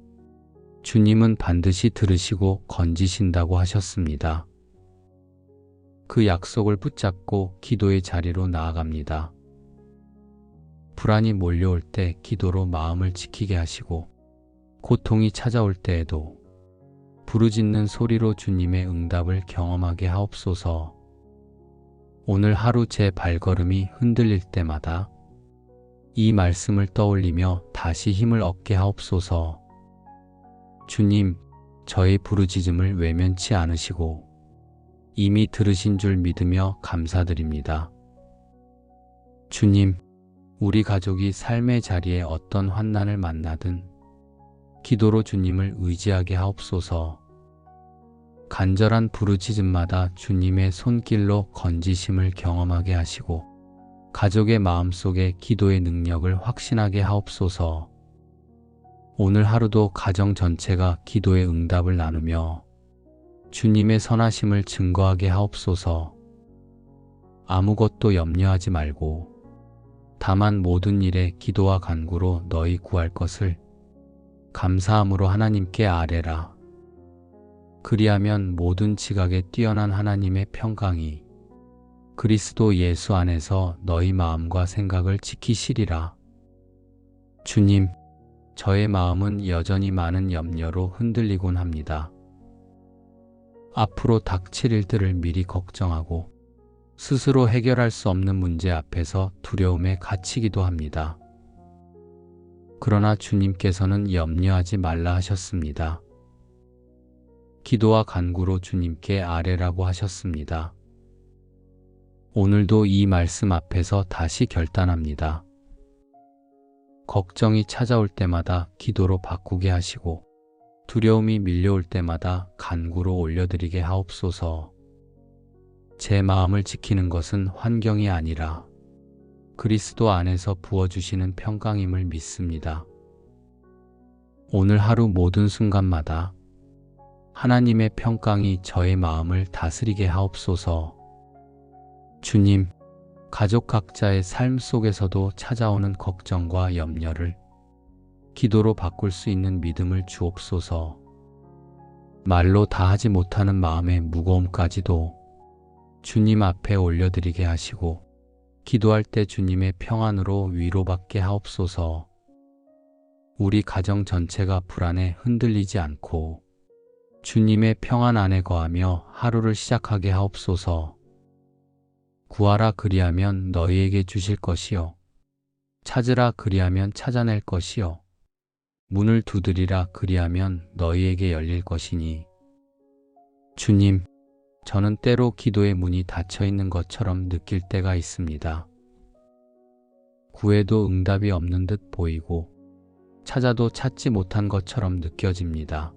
주님은 반드시 들으시고 건지신다고 하셨습니다. 그 약속을 붙잡고 기도의 자리로 나아갑니다. 불안이 몰려올 때 기도로 마음을 지키게 하시고 고통이 찾아올 때에도 부르짖는 소리로 주님의 응답을 경험하게 하옵소서. 오늘 하루 제 발걸음이 흔들릴 때마다 이 말씀을 떠올리며 다시 힘을 얻게 하옵소서. 주님, 저의 부르짖음을 외면치 않으시고 이미 들으신 줄 믿으며 감사드립니다. 주님, 우리 가족이 삶의 자리에 어떤 환난을 만나든 기도로 주님을 의지하게 하옵소서. 간절한 부르짖음마다 주님의 손길로 건지심을 경험하게 하시고 가족의 마음속에 기도의 능력을 확신하게 하옵소서. 오늘 하루도 가정 전체가 기도의 응답을 나누며 주님의 선하심을 증거하게 하옵소서. 아무것도 염려하지 말고 다만 모든 일에 기도와 간구로 너희 구할 것을 감사함으로 하나님께 아뢰라. 그리하면 모든 지각에 뛰어난 하나님의 평강이 그리스도 예수 안에서 너희 마음과 생각을 지키시리라. 주님, 저의 마음은 여전히 많은 염려로 흔들리곤 합니다. 앞으로 닥칠 일들을 미리 걱정하고 스스로 해결할 수 없는 문제 앞에서 두려움에 갇히기도 합니다. 그러나 주님께서는 염려하지 말라 하셨습니다. 기도와 간구로 주님께 아뢰라고 하셨습니다. 오늘도 이 말씀 앞에서 다시 결단합니다. 걱정이 찾아올 때마다 기도로 바꾸게 하시고 두려움이 밀려올 때마다 간구로 올려드리게 하옵소서. 제 마음을 지키는 것은 환경이 아니라 그리스도 안에서 부어주시는 평강임을 믿습니다. 오늘 하루 모든 순간마다 하나님의 평강이 저의 마음을 다스리게 하옵소서. 주님, 가족 각자의 삶 속에서도 찾아오는 걱정과 염려를 기도로 바꿀 수 있는 믿음을 주옵소서. 말로 다 하지 못하는 마음의 무거움까지도 주님 앞에 올려드리게 하시고 기도할 때 주님의 평안으로 위로받게 하옵소서. 우리 가정 전체가 불안에 흔들리지 않고 주님의 평안 안에 거하며 하루를 시작하게 하옵소서. 구하라 그리하면 너희에게 주실 것이요 찾으라 그리하면 찾아낼 것이요 문을 두드리라 그리하면 너희에게 열릴 것이니. 주님, 저는 때로 기도의 문이 닫혀 있는 것처럼 느낄 때가 있습니다. 구해도 응답이 없는 듯 보이고 찾아도 찾지 못한 것처럼 느껴집니다.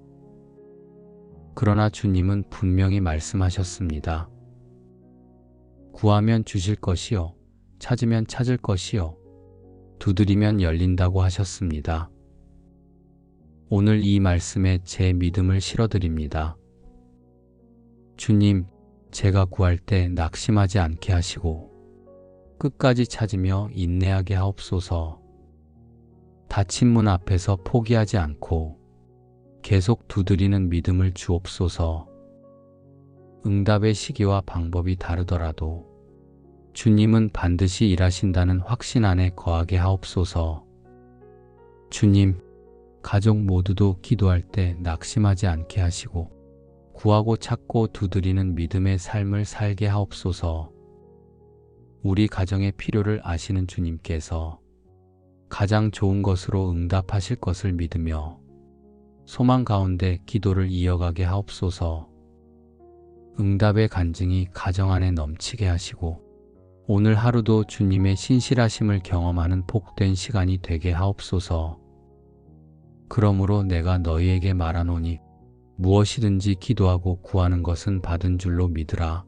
그러나 주님은 분명히 말씀하셨습니다. 구하면 주실 것이요 찾으면 찾을 것이요 두드리면 열린다고 하셨습니다. 오늘 이 말씀에 제 믿음을 실어드립니다. 주님, 제가 구할 때 낙심하지 않게 하시고 끝까지 찾으며 인내하게 하옵소서. 닫힌 문 앞에서 포기하지 않고 계속 두드리는 믿음을 주옵소서. 응답의 시기와 방법이 다르더라도 주님은 반드시 일하신다는 확신 안에 거하게 하옵소서. 주님, 가족 모두도 기도할 때 낙심하지 않게 하시고 구하고 찾고 두드리는 믿음의 삶을 살게 하옵소서. 우리 가정의 필요를 아시는 주님께서 가장 좋은 것으로 응답하실 것을 믿으며 소망 가운데 기도를 이어가게 하옵소서. 응답의 간증이 가정 안에 넘치게 하시고 오늘 하루도 주님의 신실하심을 경험하는 복된 시간이 되게 하옵소서. 그러므로 내가 너희에게 말하노니 무엇이든지 기도하고 구하는 것은 받은 줄로 믿으라.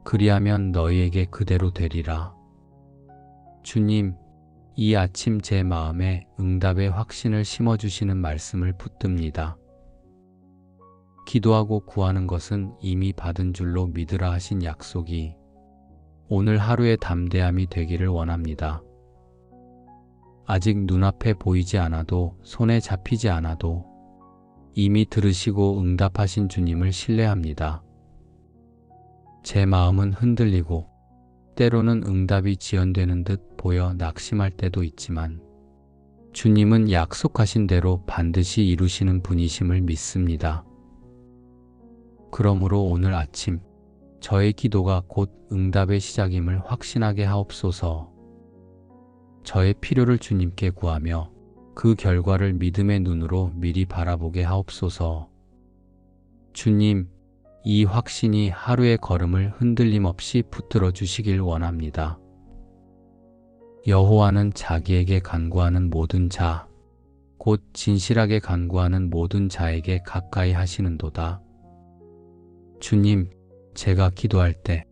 그리하면 너희에게 그대로 되리라. 주님, 이 아침 제 마음에 응답의 확신을 심어주시는 말씀을 붙듭니다. 기도하고 구하는 것은 이미 받은 줄로 믿으라 하신 약속이 오늘 하루의 담대함이 되기를 원합니다. 아직 눈앞에 보이지 않아도 손에 잡히지 않아도 이미 들으시고 응답하신 주님을 신뢰합니다. 제 마음은 흔들리고 때로는 응답이 지연되는 듯 보여 낙심할 때도 있지만 주님은 약속하신 대로 반드시 이루시는 분이심을 믿습니다. 그러므로 오늘 아침 저의 기도가 곧 응답의 시작임을 확신하게 하옵소서. 저의 필요를 주님께 구하며 그 결과를 믿음의 눈으로 미리 바라보게 하옵소서. 주님, 이 확신이 하루의 걸음을 흔들림 없이 붙들어 주시길 원합니다. 여호와는 자기에게 간구하는 모든 자, 곧 진실하게 간구하는 모든 자에게 가까이 하시는도다. 주님, 제가 기도할 때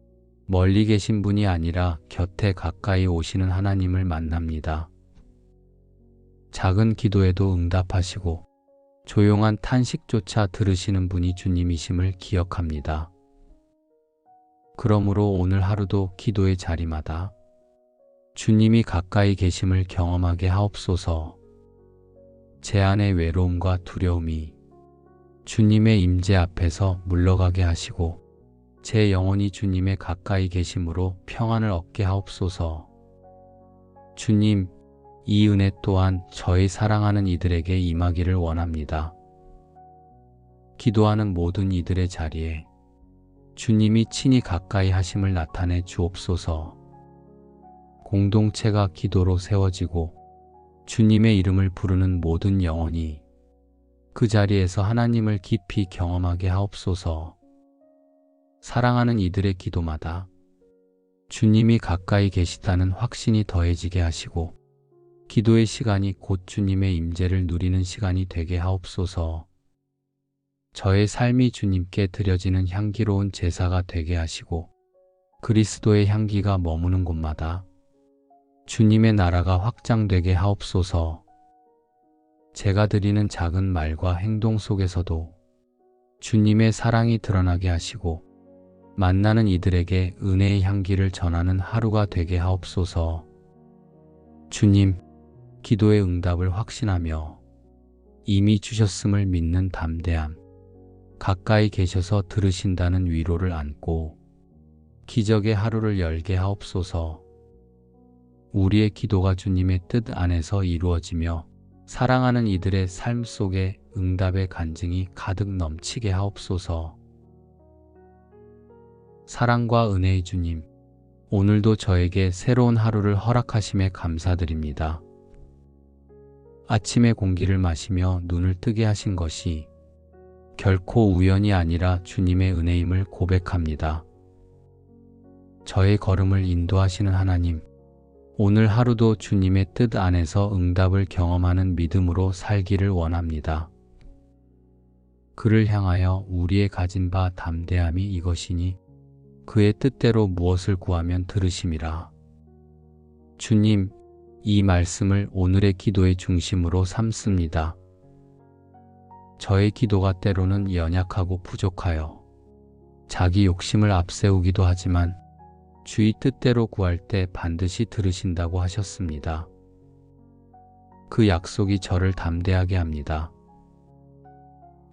멀리 계신 분이 아니라 곁에 가까이 오시는 하나님을 만납니다. 작은 기도에도 응답하시고 조용한 탄식조차 들으시는 분이 주님이심을 기억합니다. 그러므로 오늘 하루도 기도의 자리마다 주님이 가까이 계심을 경험하게 하옵소서. 제 안의 외로움과 두려움이 주님의 임재 앞에서 물러가게 하시고 제 영혼이 주님의 가까이 계심으로 평안을 얻게 하옵소서. 주님, 이 은혜 또한 저의 사랑하는 이들에게 임하기를 원합니다. 기도하는 모든 이들의 자리에 주님이 친히 가까이 하심을 나타내 주옵소서. 공동체가 기도로 세워지고 주님의 이름을 부르는 모든 영혼이 그 자리에서 하나님을 깊이 경험하게 하옵소서. 사랑하는 이들의 기도마다 주님이 가까이 계시다는 확신이 더해지게 하시고 기도의 시간이 곧 주님의 임재를 누리는 시간이 되게 하옵소서. 저의 삶이 주님께 드려지는 향기로운 제사가 되게 하시고 그리스도의 향기가 머무는 곳마다 주님의 나라가 확장되게 하옵소서. 제가 드리는 작은 말과 행동 속에서도 주님의 사랑이 드러나게 하시고 만나는 이들에게 은혜의 향기를 전하는 하루가 되게 하옵소서. 주님, 기도의 응답을 확신하며 이미 주셨음을 믿는 담대함, 가까이 계셔서 들으신다는 위로를 안고 기적의 하루를 열게 하옵소서. 우리의 기도가 주님의 뜻 안에서 이루어지며 사랑하는 이들의 삶 속에 응답의 간증이 가득 넘치게 하옵소서. 사랑과 은혜의 주님, 오늘도 저에게 새로운 하루를 허락하심에 감사드립니다. 아침의 공기를 마시며 눈을 뜨게 하신 것이 결코 우연이 아니라 주님의 은혜임을 고백합니다. 저의 걸음을 인도하시는 하나님, 오늘 하루도 주님의 뜻 안에서 응답을 경험하는 믿음으로 살기를 원합니다. 그를 향하여 우리의 가진 바 담대함이 이것이니 그의 뜻대로 무엇을 구하면 들으심이라. 주님, 이 말씀을 오늘의 기도의 중심으로 삼습니다. 저의 기도가 때로는 연약하고 부족하여 자기 욕심을 앞세우기도 하지만 주의 뜻대로 구할 때 반드시 들으신다고 하셨습니다. 그 약속이 저를 담대하게 합니다.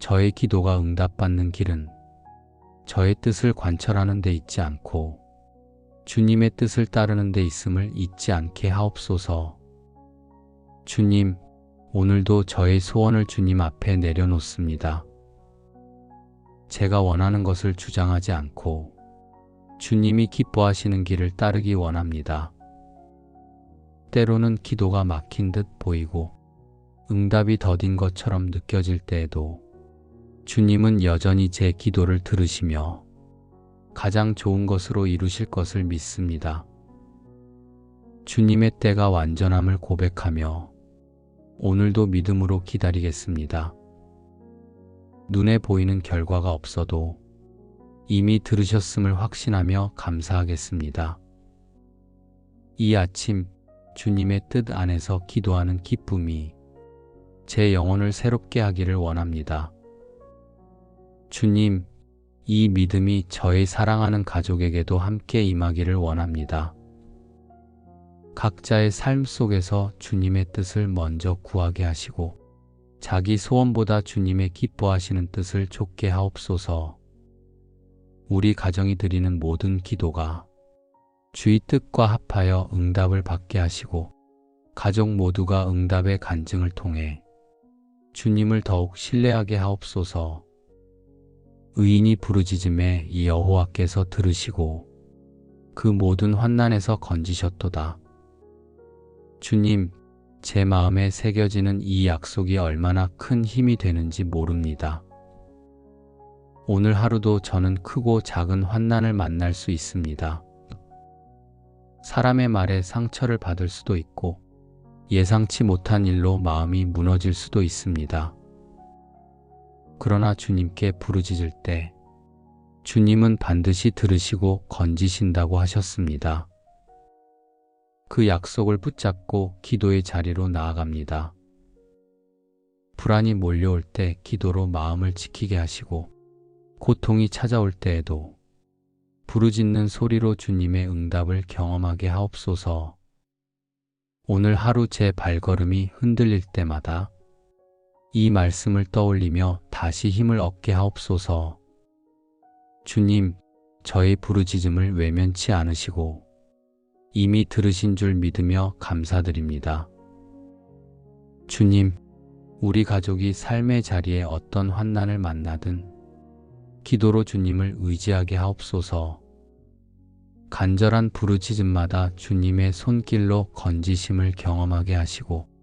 저의 기도가 응답받는 길은 저의 뜻을 관철하는 데 있지 않고 주님의 뜻을 따르는 데 있음을 잊지 않게 하옵소서. 주님, 오늘도 저의 소원을 주님 앞에 내려놓습니다. 제가 원하는 것을 주장하지 않고 주님이 기뻐하시는 길을 따르기 원합니다. 때로는 기도가 막힌 듯 보이고 응답이 더딘 것처럼 느껴질 때에도 주님은 여전히 제 기도를 들으시며 가장 좋은 것으로 이루실 것을 믿습니다. 주님의 때가 완전함을 고백하며 오늘도 믿음으로 기다리겠습니다. 눈에 보이는 결과가 없어도 이미 들으셨음을 확신하며 감사하겠습니다. 이 아침 주님의 뜻 안에서 기도하는 기쁨이 제 영혼을 새롭게 하기를 원합니다. 주님, 이 믿음이 저의 사랑하는 가족에게도 함께 임하기를 원합니다. 각자의 삶 속에서 주님의 뜻을 먼저 구하게 하시고 자기 소원보다 주님의 기뻐하시는 뜻을 좇게 하옵소서. 우리 가정이 드리는 모든 기도가 주의 뜻과 합하여 응답을 받게 하시고 가족 모두가 응답의 간증을 통해 주님을 더욱 신뢰하게 하옵소서. 의인이 부르짖음에 여호와께서 들으시고 그 모든 환난에서 건지셨도다. 주님, 제 마음에 새겨지는 이 약속이 얼마나 큰 힘이 되는지 모릅니다. 오늘 하루도 저는 크고 작은 환난을 만날 수 있습니다. 사람의 말에 상처를 받을 수도 있고 예상치 못한 일로 마음이 무너질 수도 있습니다. 그러나 주님께 부르짖을 때 주님은 반드시 들으시고 건지신다고 하셨습니다. 그 약속을 붙잡고 기도의 자리로 나아갑니다. 불안이 몰려올 때 기도로 마음을 지키게 하시고 고통이 찾아올 때에도 부르짖는 소리로 주님의 응답을 경험하게 하옵소서. 오늘 하루 제 발걸음이 흔들릴 때마다 이 말씀을 떠올리며 다시 힘을 얻게 하옵소서. 주님, 저의 부르짖음을 외면치 않으시고 이미 들으신 줄 믿으며 감사드립니다. 주님, 우리 가족이 삶의 자리에 어떤 환난을 만나든 기도로 주님을 의지하게 하옵소서. 간절한 부르짖음마다 주님의 손길로 건지심을 경험하게 하시고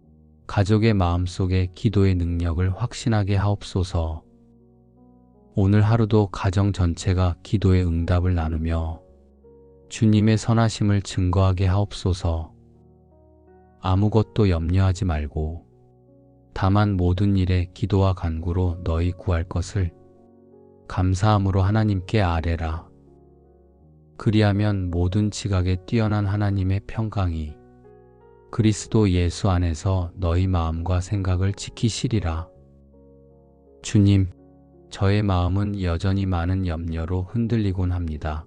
가족의 마음속에 기도의 능력을 확신하게 하옵소서. 오늘 하루도 가정 전체가 기도의 응답을 나누며 주님의 선하심을 증거하게 하옵소서. 아무것도 염려하지 말고 다만 모든 일에 기도와 간구로 너희 구할 것을 감사함으로 하나님께 아뢰라. 그리하면 모든 지각에 뛰어난 하나님의 평강이 그리스도 예수 안에서 너희 마음과 생각을 지키시리라. 주님, 저의 마음은 여전히 많은 염려로 흔들리곤 합니다.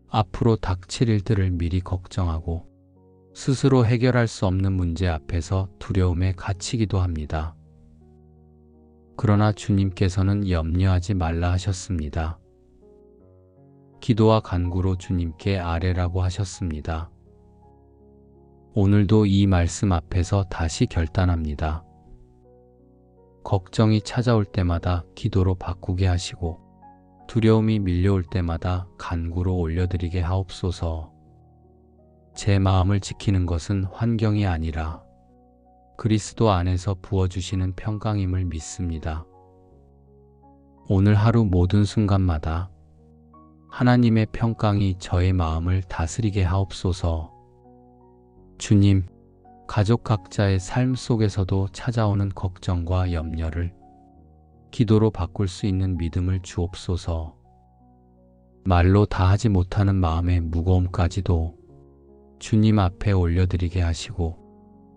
앞으로 닥칠 일들을 미리 걱정하고 스스로 해결할 수 없는 문제 앞에서 두려움에 갇히기도 합니다. 그러나 주님께서는 염려하지 말라 하셨습니다. 기도와 간구로 주님께 아뢰라고 하셨습니다. 오늘도 이 말씀 앞에서 다시 결단합니다. 걱정이 찾아올 때마다 기도로 바꾸게 하시고 두려움이 밀려올 때마다 간구로 올려드리게 하옵소서. 제 마음을 지키는 것은 환경이 아니라 그리스도 안에서 부어주시는 평강임을 믿습니다. 오늘 하루 모든 순간마다 하나님의 평강이 저의 마음을 다스리게 하옵소서. 주님, 가족 각자의 삶 속에서도 찾아오는 걱정과 염려를 기도로 바꿀 수 있는 믿음을 주옵소서. 말로 다 하지 못하는 마음의 무거움까지도 주님 앞에 올려드리게 하시고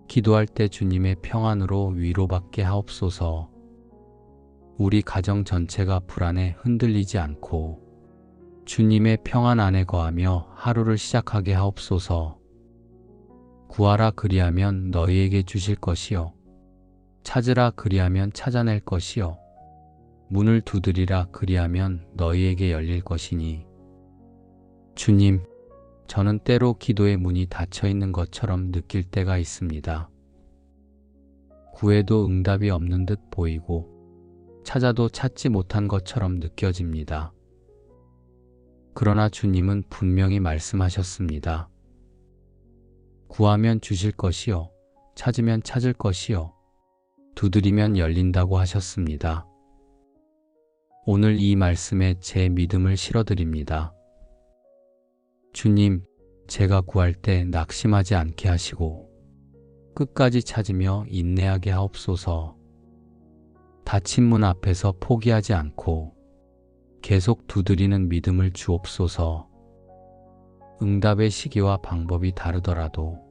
기도할 때 주님의 평안으로 위로받게 하옵소서. 우리 가정 전체가 불안에 흔들리지 않고 주님의 평안 안에 거하며 하루를 시작하게 하옵소서. 구하라 그리하면 너희에게 주실 것이요 찾으라 그리하면 찾아낼 것이요 문을 두드리라 그리하면 너희에게 열릴 것이니. 주님, 저는 때로 기도의 문이 닫혀 있는 것처럼 느낄 때가 있습니다. 구해도 응답이 없는 듯 보이고 찾아도 찾지 못한 것처럼 느껴집니다. 그러나 주님은 분명히 말씀하셨습니다. 구하면 주실 것이요 찾으면 찾을 것이요 두드리면 열린다고 하셨습니다. 오늘 이 말씀에 제 믿음을 실어드립니다. 주님, 제가 구할 때 낙심하지 않게 하시고 끝까지 찾으며 인내하게 하옵소서. 닫힌 문 앞에서 포기하지 않고 계속 두드리는 믿음을 주옵소서. 응답의 시기와 방법이 다르더라도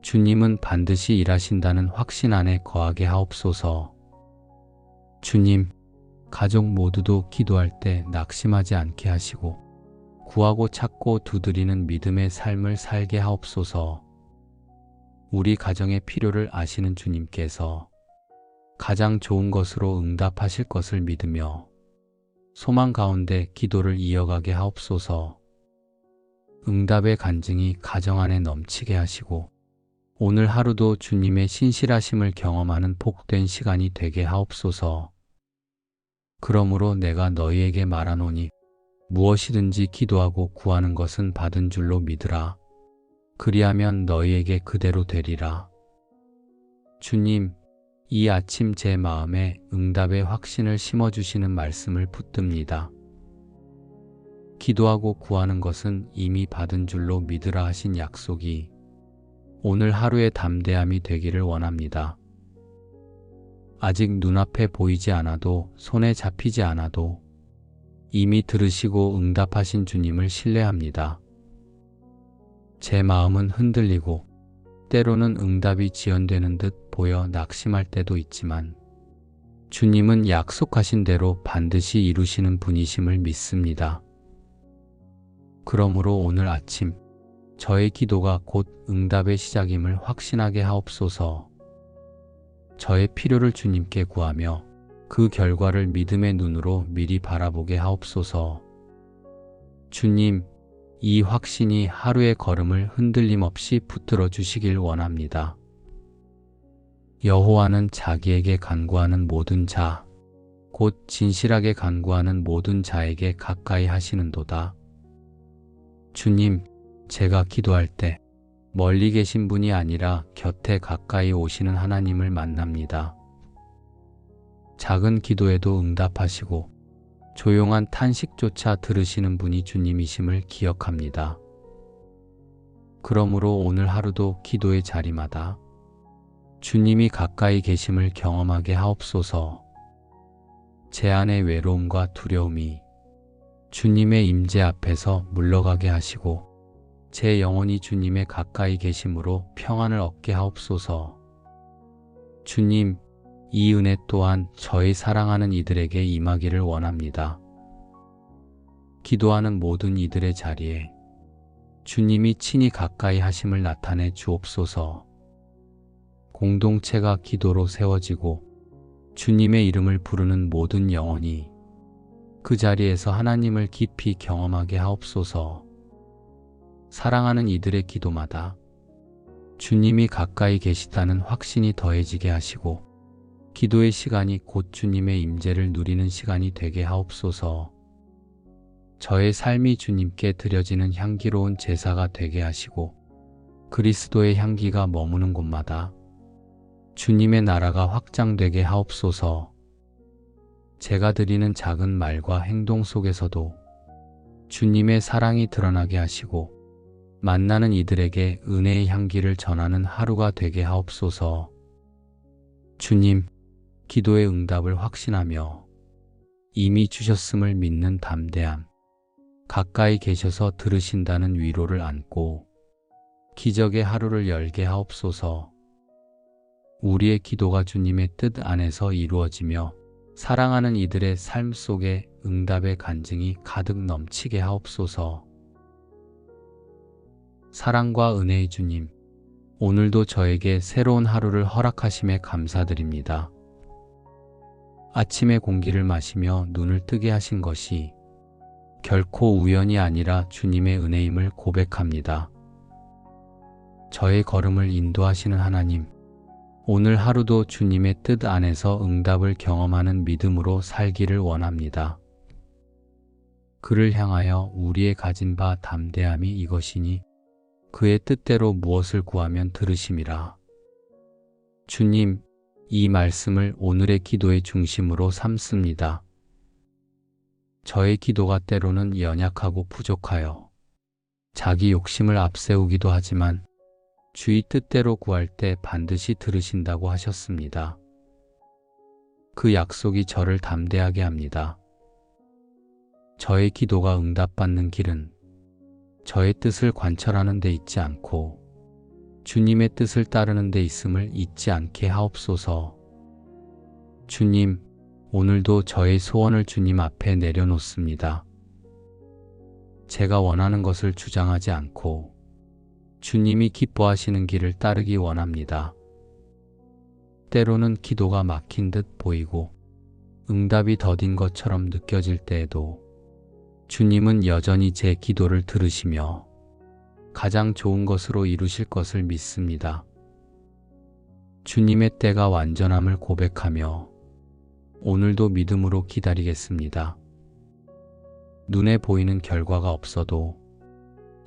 주님은 반드시 일하신다는 확신 안에 거하게 하옵소서. 주님, 가족 모두도 기도할 때 낙심하지 않게 하시고 구하고 찾고 두드리는 믿음의 삶을 살게 하옵소서. 우리 가정의 필요를 아시는 주님께서 가장 좋은 것으로 응답하실 것을 믿으며 소망 가운데 기도를 이어가게 하옵소서. 응답의 간증이 가정 안에 넘치게 하시고 오늘 하루도 주님의 신실하심을 경험하는 복된 시간이 되게 하옵소서. 그러므로 내가 너희에게 말하노니 무엇이든지 기도하고 구하는 것은 받은 줄로 믿으라. 그리하면 너희에게 그대로 되리라. 주님, 이 아침 제 마음에 응답의 확신을 심어주시는 말씀을 붙듭니다. 기도하고 구하는 것은 이미 받은 줄로 믿으라 하신 약속이 오늘 하루의 담대함이 되기를 원합니다. 아직 눈앞에 보이지 않아도 손에 잡히지 않아도 이미 들으시고 응답하신 주님을 신뢰합니다. 제 마음은 흔들리고 때로는 응답이 지연되는 듯 보여 낙심할 때도 있지만 주님은 약속하신 대로 반드시 이루시는 분이심을 믿습니다. 그러므로 오늘 아침 저의 기도가 곧 응답의 시작임을 확신하게 하옵소서. 저의 필요를 주님께 구하며 그 결과를 믿음의 눈으로 미리 바라보게 하옵소서. 주님, 이 확신이 하루의 걸음을 흔들림 없이 붙들어 주시길 원합니다. 여호와는 자기에게 간구하는 모든 자, 곧 진실하게 간구하는 모든 자에게 가까이 하시는도다. 주님, 제가 기도할 때 멀리 계신 분이 아니라 곁에 가까이 오시는 하나님을 만납니다. 작은 기도에도 응답하시고 조용한 탄식조차 들으시는 분이 주님이심을 기억합니다. 그러므로 오늘 하루도 기도의 자리마다 주님이 가까이 계심을 경험하게 하옵소서. 제 안의 외로움과 두려움이 주님의 임재 앞에서 물러가게 하시고 제 영혼이 주님의 가까이 계심으로 평안을 얻게 하옵소서. 주님, 이 은혜 또한 저희 사랑하는 이들에게 임하기를 원합니다. 기도하는 모든 이들의 자리에 주님이 친히 가까이 하심을 나타내 주옵소서. 공동체가 기도로 세워지고 주님의 이름을 부르는 모든 영혼이 그 자리에서 하나님을 깊이 경험하게 하옵소서. 사랑하는 이들의 기도마다 주님이 가까이 계시다는 확신이 더해지게 하시고 기도의 시간이 곧 주님의 임재를 누리는 시간이 되게 하옵소서. 저의 삶이 주님께 드려지는 향기로운 제사가 되게 하시고 그리스도의 향기가 머무는 곳마다 주님의 나라가 확장되게 하옵소서. 제가 드리는 작은 말과 행동 속에서도 주님의 사랑이 드러나게 하시고 만나는 이들에게 은혜의 향기를 전하는 하루가 되게 하옵소서. 주님, 기도의 응답을 확신하며 이미 주셨음을 믿는 담대함, 가까이 계셔서 들으신다는 위로를 안고 기적의 하루를 열게 하옵소서. 우리의 기도가 주님의 뜻 안에서 이루어지며 사랑하는 이들의 삶 속에 응답의 간증이 가득 넘치게 하옵소서. 사랑과 은혜의 주님, 오늘도 저에게 새로운 하루를 허락하심에 감사드립니다. 아침의 공기를 마시며 눈을 뜨게 하신 것이 결코 우연이 아니라 주님의 은혜임을 고백합니다. 저의 걸음을 인도하시는 하나님, 오늘 하루도 주님의 뜻 안에서 응답을 경험하는 믿음으로 살기를 원합니다. 그를 향하여 우리의 가진 바 담대함이 이것이니 그의 뜻대로 무엇을 구하면 들으심이라. 주님, 이 말씀을 오늘의 기도의 중심으로 삼습니다. 저의 기도가 때로는 연약하고 부족하여 자기 욕심을 앞세우기도 하지만 주의 뜻대로 구할 때 반드시 들으신다고 하셨습니다. 그 약속이 저를 담대하게 합니다. 저의 기도가 응답받는 길은 저의 뜻을 관철하는 데 있지 않고 주님의 뜻을 따르는 데 있음을 잊지 않게 하옵소서. 주님, 오늘도 저의 소원을 주님 앞에 내려놓습니다. 제가 원하는 것을 주장하지 않고 주님이 기뻐하시는 길을 따르기 원합니다. 때로는 기도가 막힌 듯 보이고 응답이 더딘 것처럼 느껴질 때에도 주님은 여전히 제 기도를 들으시며 가장 좋은 것으로 이루실 것을 믿습니다. 주님의 때가 완전함을 고백하며 오늘도 믿음으로 기다리겠습니다. 눈에 보이는 결과가 없어도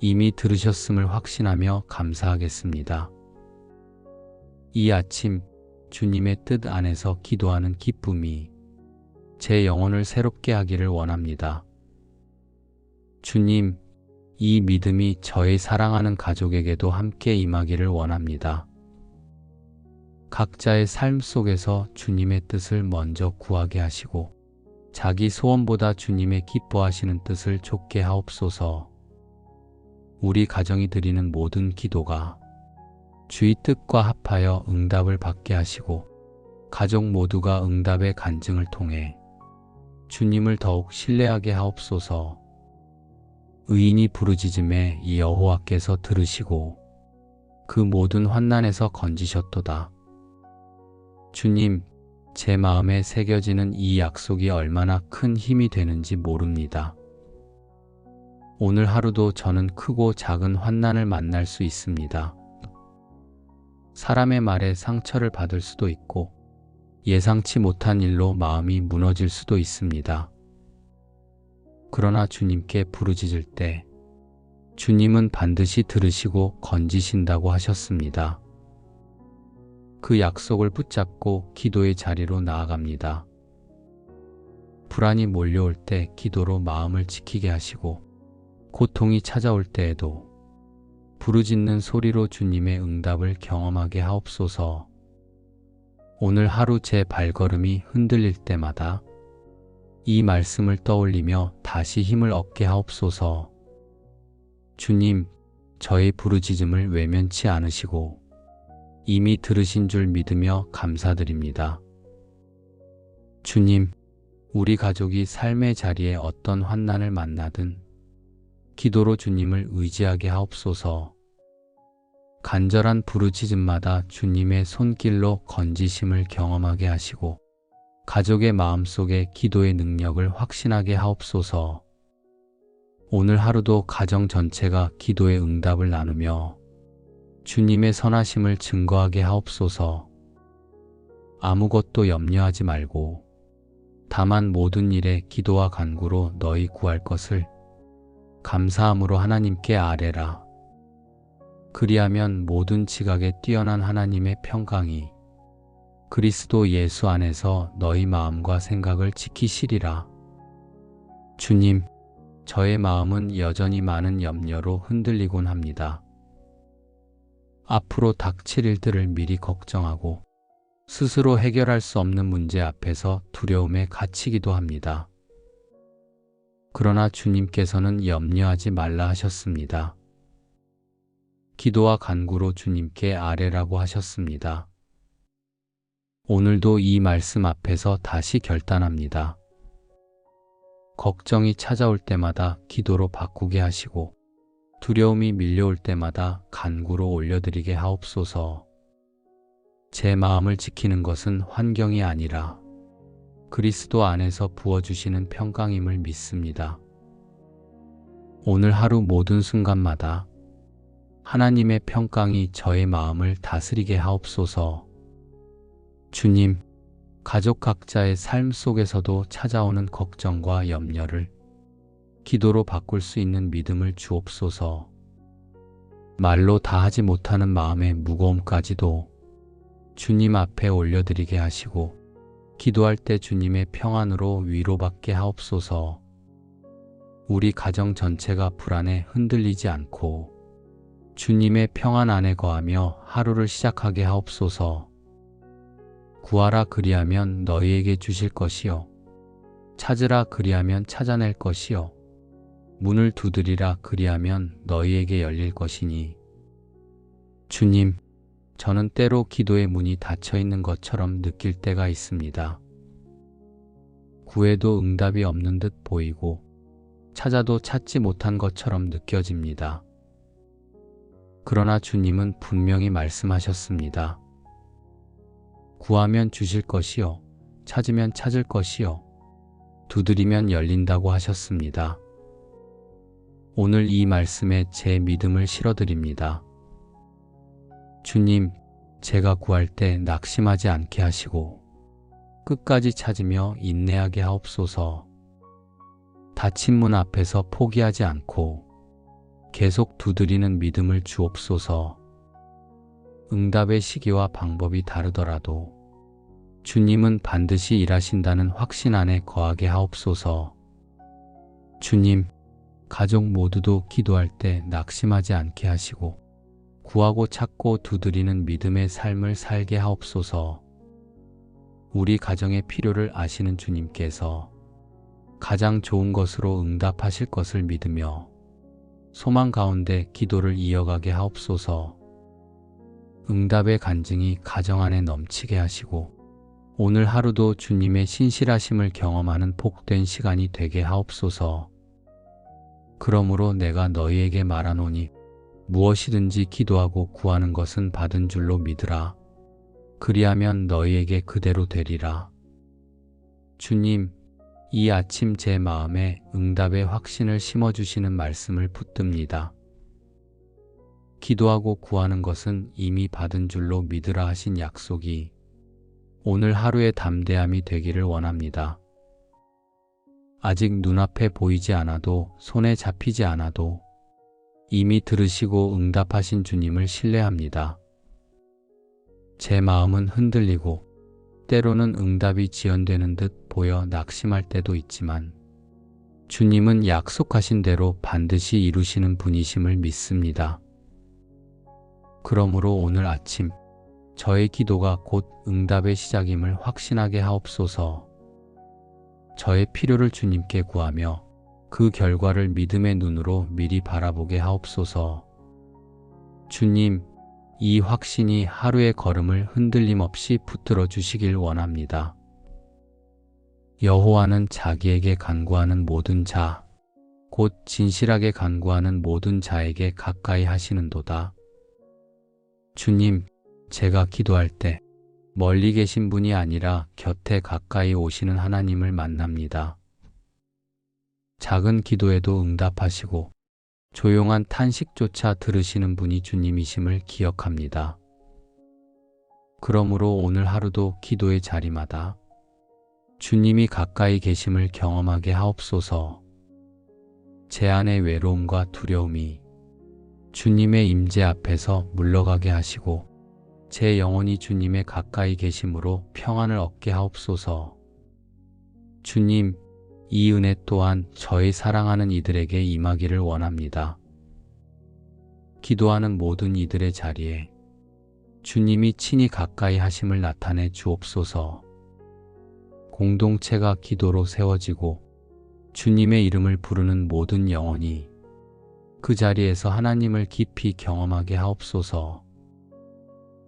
이미 들으셨음을 확신하며 감사하겠습니다. 이 아침 주님의 뜻 안에서 기도하는 기쁨이 제 영혼을 새롭게 하기를 원합니다. 주님, 이 믿음이 저의 사랑하는 가족에게도 함께 임하기를 원합니다. 각자의 삶 속에서 주님의 뜻을 먼저 구하게 하시고 자기 소원보다 주님의 기뻐하시는 뜻을 좇게 하옵소서. 우리 가정이 드리는 모든 기도가 주의 뜻과 합하여 응답을 받게 하시고 가족 모두가 응답의 간증을 통해 주님을 더욱 신뢰하게 하옵소서. 의인이 부르짖음에 이 여호와께서 들으시고 그 모든 환난에서 건지셨도다. 주님, 제 마음에 새겨지는 이 약속이 얼마나 큰 힘이 되는지 모릅니다. 오늘 하루도 저는 크고 작은 환난을 만날 수 있습니다. 사람의 말에 상처를 받을 수도 있고 예상치 못한 일로 마음이 무너질 수도 있습니다. 그러나 주님께 부르짖을 때 주님은 반드시 들으시고 건지신다고 하셨습니다. 그 약속을 붙잡고 기도의 자리로 나아갑니다. 불안이 몰려올 때 기도로 마음을 지키게 하시고 고통이 찾아올 때에도 부르짖는 소리로 주님의 응답을 경험하게 하옵소서. 오늘 하루 제 발걸음이 흔들릴 때마다 이 말씀을 떠올리며 다시 힘을 얻게 하옵소서. 주님, 저의 부르짖음을 외면치 않으시고 이미 들으신 줄 믿으며 감사드립니다. 주님, 우리 가족이 삶의 자리에 어떤 환난을 만나든 기도로 주님을 의지하게 하옵소서. 간절한 부르짖음마다 주님의 손길로 건지심을 경험하게 하시고 가족의 마음속에 기도의 능력을 확신하게 하옵소서. 오늘 하루도 가정 전체가 기도의 응답을 나누며 주님의 선하심을 증거하게 하옵소서. 아무것도 염려하지 말고 다만 모든 일에 기도와 간구로 너희 구할 것을 감사함으로 하나님께 아뢰라. 그리하면 모든 지각에 뛰어난 하나님의 평강이 그리스도 예수 안에서 너희 마음과 생각을 지키시리라. 주님, 저의 마음은 여전히 많은 염려로 흔들리곤 합니다. 앞으로 닥칠 일들을 미리 걱정하고 스스로 해결할 수 없는 문제 앞에서 두려움에 갇히기도 합니다. 그러나 주님께서는 염려하지 말라 하셨습니다. 기도와 간구로 주님께 아뢰라고 하셨습니다. 오늘도 이 말씀 앞에서 다시 결단합니다. 걱정이 찾아올 때마다 기도로 바꾸게 하시고 두려움이 밀려올 때마다 간구로 올려드리게 하옵소서. 제 마음을 지키는 것은 환경이 아니라 그리스도 안에서 부어주시는 평강임을 믿습니다. 오늘 하루 모든 순간마다 하나님의 평강이 저의 마음을 다스리게 하옵소서. 주님, 가족 각자의 삶 속에서도 찾아오는 걱정과 염려를 기도로 바꿀 수 있는 믿음을 주옵소서. 말로 다 하지 못하는 마음의 무거움까지도 주님 앞에 올려드리게 하시고 기도할 때 주님의 평안으로 위로받게 하옵소서. 우리 가정 전체가 불안에 흔들리지 않고 주님의 평안 안에 거하며 하루를 시작하게 하옵소서. 구하라 그리하면 너희에게 주실 것이요 찾으라 그리하면 찾아낼 것이요 문을 두드리라 그리하면 너희에게 열릴 것이니. 주님, 저는 때로 기도의 문이 닫혀 있는 것처럼 느낄 때가 있습니다. 구해도 응답이 없는 듯 보이고 찾아도 찾지 못한 것처럼 느껴집니다. 그러나 주님은 분명히 말씀하셨습니다. 구하면 주실 것이요 찾으면 찾을 것이요 두드리면 열린다고 하셨습니다. 오늘 이 말씀에 제 믿음을 실어드립니다. 주님, 제가 구할 때 낙심하지 않게 하시고 끝까지 찾으며 인내하게 하옵소서. 닫힌 문 앞에서 포기하지 않고 계속 두드리는 믿음을 주옵소서. 응답의 시기와 방법이 다르더라도 주님은 반드시 일하신다는 확신 안에 거하게 하옵소서. 주님, 가족 모두도 기도할 때 낙심하지 않게 하시고 구하고 찾고 두드리는 믿음의 삶을 살게 하옵소서. 우리 가정의 필요를 아시는 주님께서 가장 좋은 것으로 응답하실 것을 믿으며 소망 가운데 기도를 이어가게 하옵소서. 응답의 간증이 가정 안에 넘치게 하시고 오늘 하루도 주님의 신실하심을 경험하는 복된 시간이 되게 하옵소서. 그러므로 내가 너희에게 말하노니 무엇이든지 기도하고 구하는 것은 받은 줄로 믿으라. 그리하면 너희에게 그대로 되리라. 주님, 이 아침 제 마음에 응답의 확신을 심어주시는 말씀을 붙듭니다. 기도하고 구하는 것은 이미 받은 줄로 믿으라 하신 약속이 오늘 하루의 담대함이 되기를 원합니다. 아직 눈앞에 보이지 않아도 손에 잡히지 않아도 이미 들으시고 응답하신 주님을 신뢰합니다. 제 마음은 흔들리고 때로는 응답이 지연되는 듯 보여 낙심할 때도 있지만 주님은 약속하신 대로 반드시 이루시는 분이심을 믿습니다. 그러므로 오늘 아침 저의 기도가 곧 응답의 시작임을 확신하게 하옵소서. 저의 필요를 주님께 구하며 그 결과를 믿음의 눈으로 미리 바라보게 하옵소서. 주님, 이 확신이 하루의 걸음을 흔들림 없이 붙들어 주시길 원합니다. 여호와는 자기에게 간구하는 모든 자, 곧 진실하게 간구하는 모든 자에게 가까이 하시는도다. 주님, 제가 기도할 때 멀리 계신 분이 아니라 곁에 가까이 오시는 하나님을 만납니다. 작은 기도에도 응답하시고 조용한 탄식조차 들으시는 분이 주님이심을 기억합니다. 그러므로 오늘 하루도 기도의 자리마다 주님이 가까이 계심을 경험하게 하옵소서. 제 안의 외로움과 두려움이 주님의 임재 앞에서 물러가게 하시고 제 영혼이 주님의 가까이 계심으로 평안을 얻게 하옵소서. 주님, 이 은혜 또한 저의 사랑하는 이들에게 임하기를 원합니다. 기도하는 모든 이들의 자리에 주님이 친히 가까이 하심을 나타내 주옵소서. 공동체가 기도로 세워지고 주님의 이름을 부르는 모든 영혼이 그 자리에서 하나님을 깊이 경험하게 하옵소서.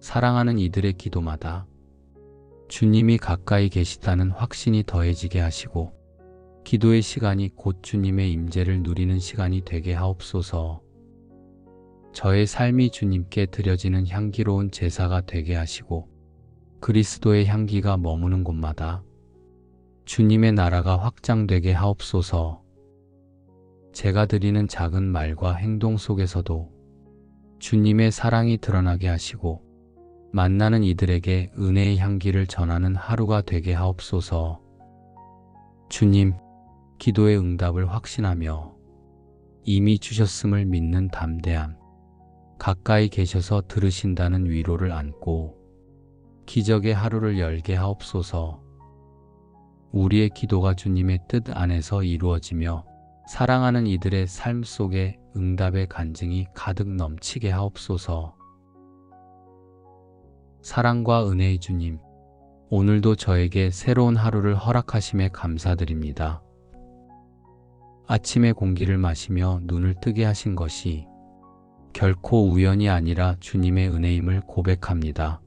사랑하는 이들의 기도마다 주님이 가까이 계시다는 확신이 더해지게 하시고 기도의 시간이 곧 주님의 임재를 누리는 시간이 되게 하옵소서. 저의 삶이 주님께 드려지는 향기로운 제사가 되게 하시고 그리스도의 향기가 머무는 곳마다 주님의 나라가 확장되게 하옵소서. 제가 드리는 작은 말과 행동 속에서도 주님의 사랑이 드러나게 하시고 만나는 이들에게 은혜의 향기를 전하는 하루가 되게 하옵소서. 주님, 기도의 응답을 확신하며 이미 주셨음을 믿는 담대함, 가까이 계셔서 들으신다는 위로를 안고 기적의 하루를 열게 하옵소서. 우리의 기도가 주님의 뜻 안에서 이루어지며 사랑하는 이들의 삶 속에 응답의 간증이 가득 넘치게 하옵소서. 사랑과 은혜의 주님, 오늘도 저에게 새로운 하루를 허락하심에 감사드립니다. 아침의 공기를 마시며 눈을 뜨게 하신 것이 결코 우연이 아니라 주님의 은혜임을 고백합니다.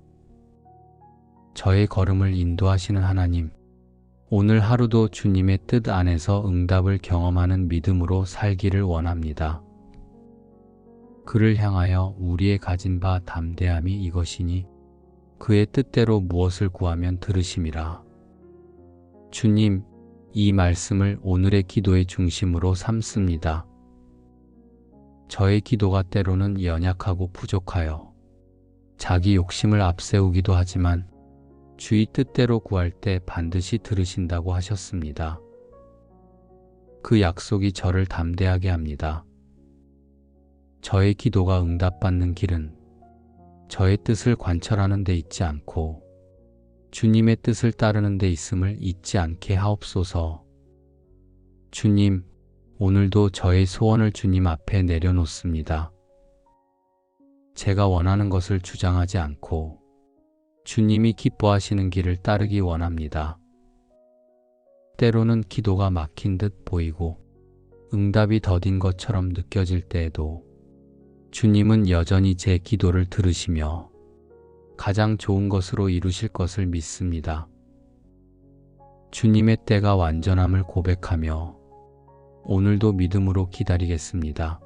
저의 걸음을 인도하시는 하나님, 오늘 하루도 주님의 뜻 안에서 응답을 경험하는 믿음으로 살기를 원합니다. 그를 향하여 우리의 가진 바 담대함이 이것이니 그의 뜻대로 무엇을 구하면 들으심이라. 주님, 이 말씀을 오늘의 기도의 중심으로 삼습니다. 저의 기도가 때로는 연약하고 부족하여 자기 욕심을 앞세우기도 하지만 주의 뜻대로 구할 때 반드시 들으신다고 하셨습니다. 그 약속이 저를 담대하게 합니다. 저의 기도가 응답받는 길은 저의 뜻을 관철하는 데 있지 않고 주님의 뜻을 따르는 데 있음을 잊지 않게 하옵소서. 주님, 오늘도 저의 소원을 주님 앞에 내려놓습니다. 제가 원하는 것을 주장하지 않고 주님이 기뻐하시는 길을 따르기 원합니다. 때로는 기도가 막힌 듯 보이고 응답이 더딘 것처럼 느껴질 때에도 주님은 여전히 제 기도를 들으시며 가장 좋은 것으로 이루실 것을 믿습니다. 주님의 때가 완전함을 고백하며 오늘도 믿음으로 기다리겠습니다.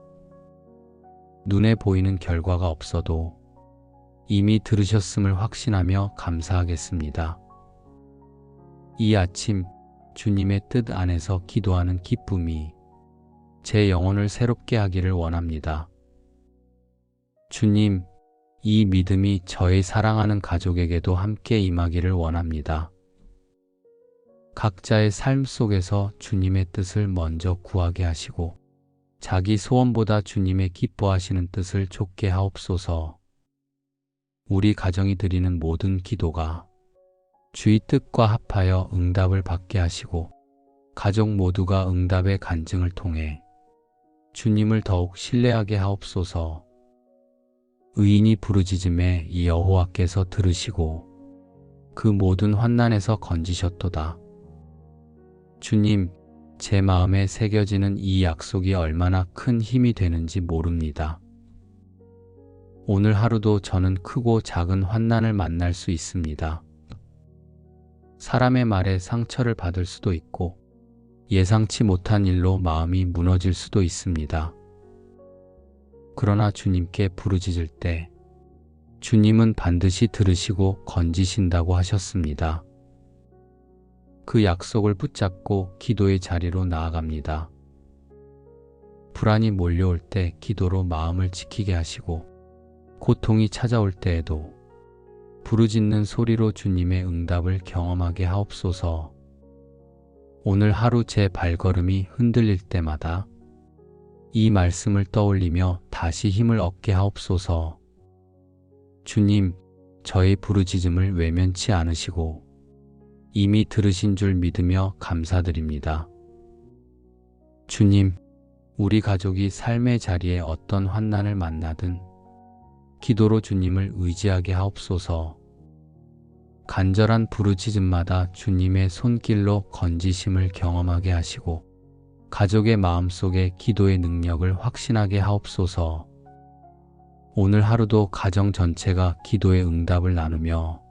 눈에 보이는 결과가 없어도 이미 들으셨음을 확신하며 감사하겠습니다. 이 아침 주님의 뜻 안에서 기도하는 기쁨이 제 영혼을 새롭게 하기를 원합니다. 주님, 이 믿음이 저의 사랑하는 가족에게도 함께 임하기를 원합니다. 각자의 삶 속에서 주님의 뜻을 먼저 구하게 하시고 자기 소원보다 주님의 기뻐하시는 뜻을 좇게 하옵소서. 우리 가정이 드리는 모든 기도가 주의 뜻과 합하여 응답을 받게 하시고 가족 모두가 응답의 간증을 통해 주님을 더욱 신뢰하게 하옵소서. 의인이 부르짖음에 이 여호와께서 들으시고 그 모든 환난에서 건지셨도다. 주님, 제 마음에 새겨지는 이 약속이 얼마나 큰 힘이 되는지 모릅니다. 오늘 하루도 저는 크고 작은 환난을 만날 수 있습니다. 사람의 말에 상처를 받을 수도 있고 예상치 못한 일로 마음이 무너질 수도 있습니다. 그러나 주님께 부르짖을 때 주님은 반드시 들으시고 건지신다고 하셨습니다. 그 약속을 붙잡고 기도의 자리로 나아갑니다. 불안이 몰려올 때 기도로 마음을 지키게 하시고 고통이 찾아올 때에도 부르짖는 소리로 주님의 응답을 경험하게 하옵소서. 오늘 하루 제 발걸음이 흔들릴 때마다 이 말씀을 떠올리며 다시 힘을 얻게 하옵소서. 주님, 저의 부르짖음을 외면치 않으시고 이미 들으신 줄 믿으며 감사드립니다. 주님, 우리 가족이 삶의 자리에 어떤 환난을 만나든 기도로 주님을 의지하게 하옵소서. 간절한 부르짖음마다 주님의 손길로 건지심을 경험하게 하시고 가족의 마음속에 기도의 능력을 확신하게 하옵소서. 오늘 하루도 가정 전체가 기도의 응답을 나누며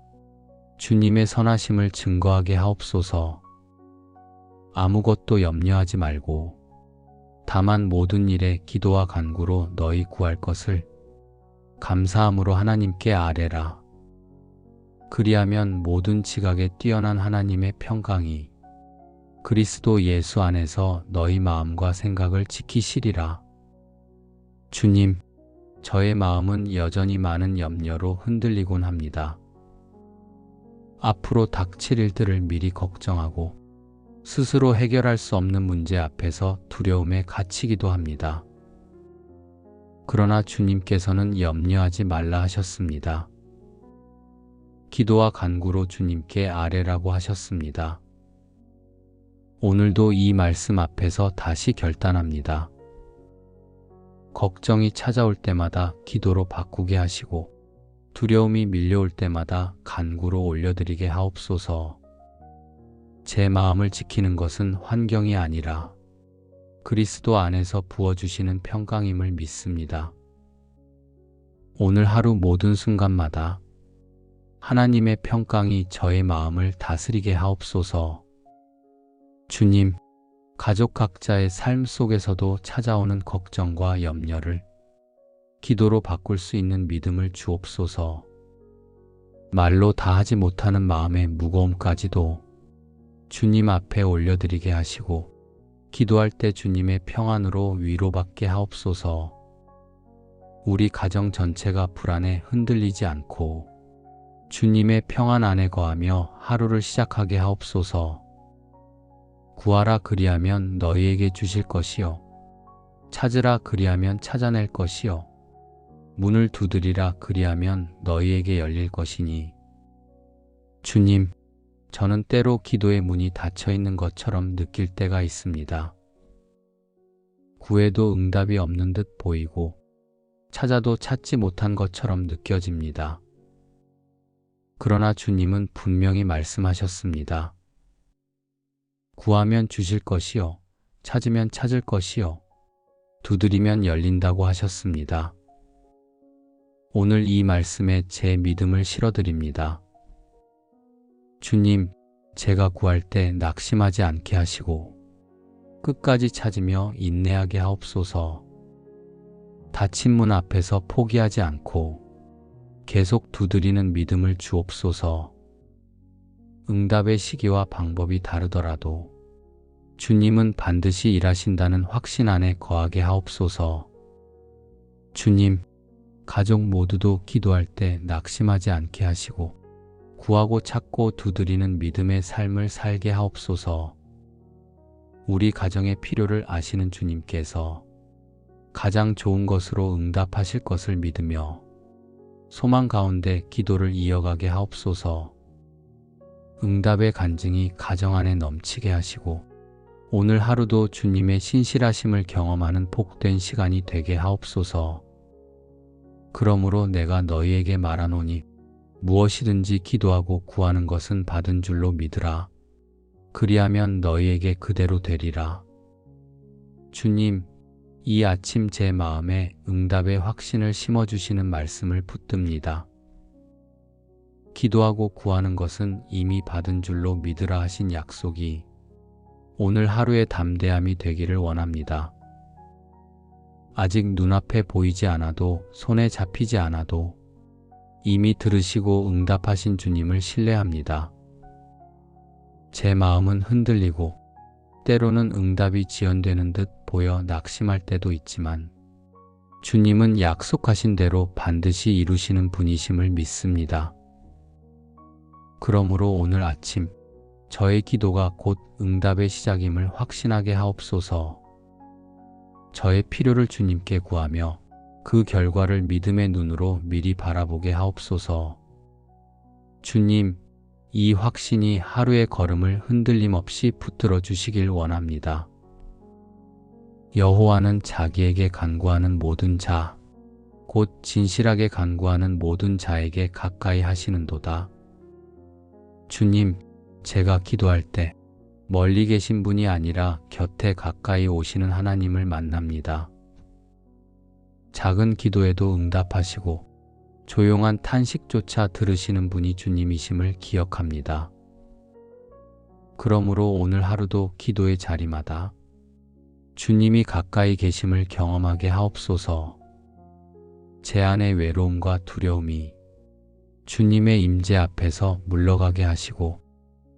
주님의 선하심을 증거하게 하옵소서. 아무것도 염려하지 말고 다만 모든 일에 기도와 간구로 너희 구할 것을 감사함으로 하나님께 아뢰라. 그리하면 모든 지각에 뛰어난 하나님의 평강이 그리스도 예수 안에서 너희 마음과 생각을 지키시리라. 주님, 저의 마음은 여전히 많은 염려로 흔들리곤 합니다. 앞으로 닥칠 일들을 미리 걱정하고 스스로 해결할 수 없는 문제 앞에서 두려움에 갇히기도 합니다. 그러나 주님께서는 염려하지 말라 하셨습니다. 기도와 간구로 주님께 아뢰라고 하셨습니다. 오늘도 이 말씀 앞에서 다시 결단합니다. 걱정이 찾아올 때마다 기도로 바꾸게 하시고 두려움이 밀려올 때마다 간구로 올려드리게 하옵소서. 제 마음을 지키는 것은 환경이 아니라 그리스도 안에서 부어주시는 평강임을 믿습니다. 오늘 하루 모든 순간마다 하나님의 평강이 저의 마음을 다스리게 하옵소서. 주님, 가족 각자의 삶 속에서도 찾아오는 걱정과 염려를 기도로 바꿀 수 있는 믿음을 주옵소서. 말로 다 하지 못하는 마음의 무거움까지도 주님 앞에 올려드리게 하시고 기도할 때 주님의 평안으로 위로받게 하옵소서. 우리 가정 전체가 불안에 흔들리지 않고 주님의 평안 안에 거하며 하루를 시작하게 하옵소서. 구하라 그리하면 너희에게 주실 것이요 찾으라 그리하면 찾아낼 것이요 문을 두드리라 그리하면 너희에게 열릴 것이니. 주님, 저는 때로 기도의 문이 닫혀 있는 것처럼 느낄 때가 있습니다. 구해도 응답이 없는 듯 보이고 찾아도 찾지 못한 것처럼 느껴집니다. 그러나 주님은 분명히 말씀하셨습니다. 구하면 주실 것이요 찾으면 찾을 것이요 두드리면 열린다고 하셨습니다. 오늘 이 말씀에 제 믿음을 실어드립니다. 주님, 제가 구할 때 낙심하지 않게 하시고 끝까지 찾으며 인내하게 하옵소서. 닫힌 문 앞에서 포기하지 않고 계속 두드리는 믿음을 주옵소서. 응답의 시기와 방법이 다르더라도 주님은 반드시 일하신다는 확신 안에 거하게 하옵소서. 주님, 가족 모두도 기도할 때 낙심하지 않게 하시고 구하고 찾고 두드리는 믿음의 삶을 살게 하옵소서. 우리 가정의 필요를 아시는 주님께서 가장 좋은 것으로 응답하실 것을 믿으며 소망 가운데 기도를 이어가게 하옵소서. 응답의 간증이 가정 안에 넘치게 하시고 오늘 하루도 주님의 신실하심을 경험하는 복된 시간이 되게 하옵소서. 그러므로 내가 너희에게 말하노니 무엇이든지 기도하고 구하는 것은 받은 줄로 믿으라. 그리하면 너희에게 그대로 되리라. 주님, 이 아침 제 마음에 응답의 확신을 심어주시는 말씀을 붙듭니다. 기도하고 구하는 것은 이미 받은 줄로 믿으라 하신 약속이 오늘 하루의 담대함이 되기를 원합니다. 아직 눈앞에 보이지 않아도 손에 잡히지 않아도 이미 들으시고 응답하신 주님을 신뢰합니다. 제 마음은 흔들리고 때로는 응답이 지연되는 듯 보여 낙심할 때도 있지만 주님은 약속하신 대로 반드시 이루시는 분이심을 믿습니다. 그러므로 오늘 아침 저의 기도가 곧 응답의 시작임을 확신하게 하옵소서. 저의 필요를 주님께 구하며 그 결과를 믿음의 눈으로 미리 바라보게 하옵소서. 주님, 이 확신이 하루의 걸음을 흔들림 없이 붙들어 주시길 원합니다. 여호와는 자기에게 간구하는 모든 자, 곧 진실하게 간구하는 모든 자에게 가까이 하시는도다. 주님, 제가 기도할 때 멀리 계신 분이 아니라 곁에 가까이 오시는 하나님을 만납니다. 작은 기도에도 응답하시고 조용한 탄식조차 들으시는 분이 주님이심을 기억합니다. 그러므로 오늘 하루도 기도의 자리마다 주님이 가까이 계심을 경험하게 하옵소서. 제 안의 외로움과 두려움이 주님의 임재 앞에서 물러가게 하시고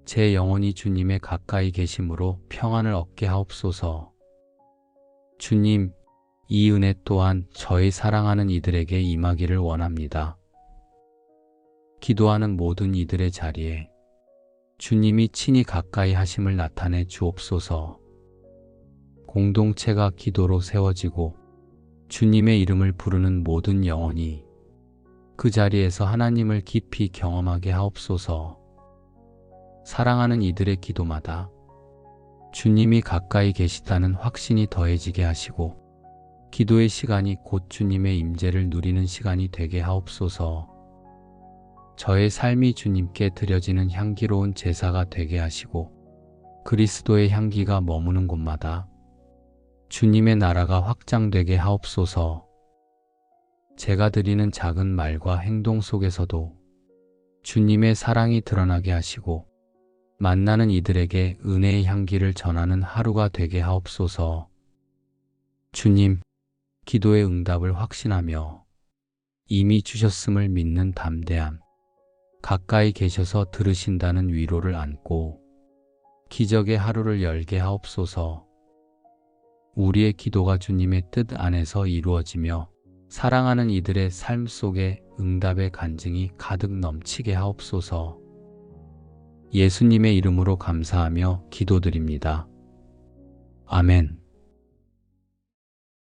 제 영혼이 주님의 가까이 계심으로 평안을 얻게 하옵소서. 주님, 이 은혜 또한 저희 사랑하는 이들에게 임하기를 원합니다. 기도하는 모든 이들의 자리에 주님이 친히 가까이 하심을 나타내 주옵소서. 공동체가 기도로 세워지고 주님의 이름을 부르는 모든 영혼이 그 자리에서 하나님을 깊이 경험하게 하옵소서. 사랑하는 이들의 기도마다 주님이 가까이 계시다는 확신이 더해지게 하시고 기도의 시간이 곧 주님의 임재를 누리는 시간이 되게 하옵소서. 저의 삶이 주님께 드려지는 향기로운 제사가 되게 하시고 그리스도의 향기가 머무는 곳마다 주님의 나라가 확장되게 하옵소서. 제가 드리는 작은 말과 행동 속에서도 주님의 사랑이 드러나게 하시고 만나는 이들에게 은혜의 향기를 전하는 하루가 되게 하옵소서. 주님, 기도의 응답을 확신하며 이미 주셨음을 믿는 담대함, 가까이 계셔서 들으신다는 위로를 안고 기적의 하루를 열게 하옵소서. 우리의 기도가 주님의 뜻 안에서 이루어지며 사랑하는 이들의 삶 속에 응답의 간증이 가득 넘치게 하옵소서. 예수님의 이름으로 감사하며 기도드립니다. 아멘.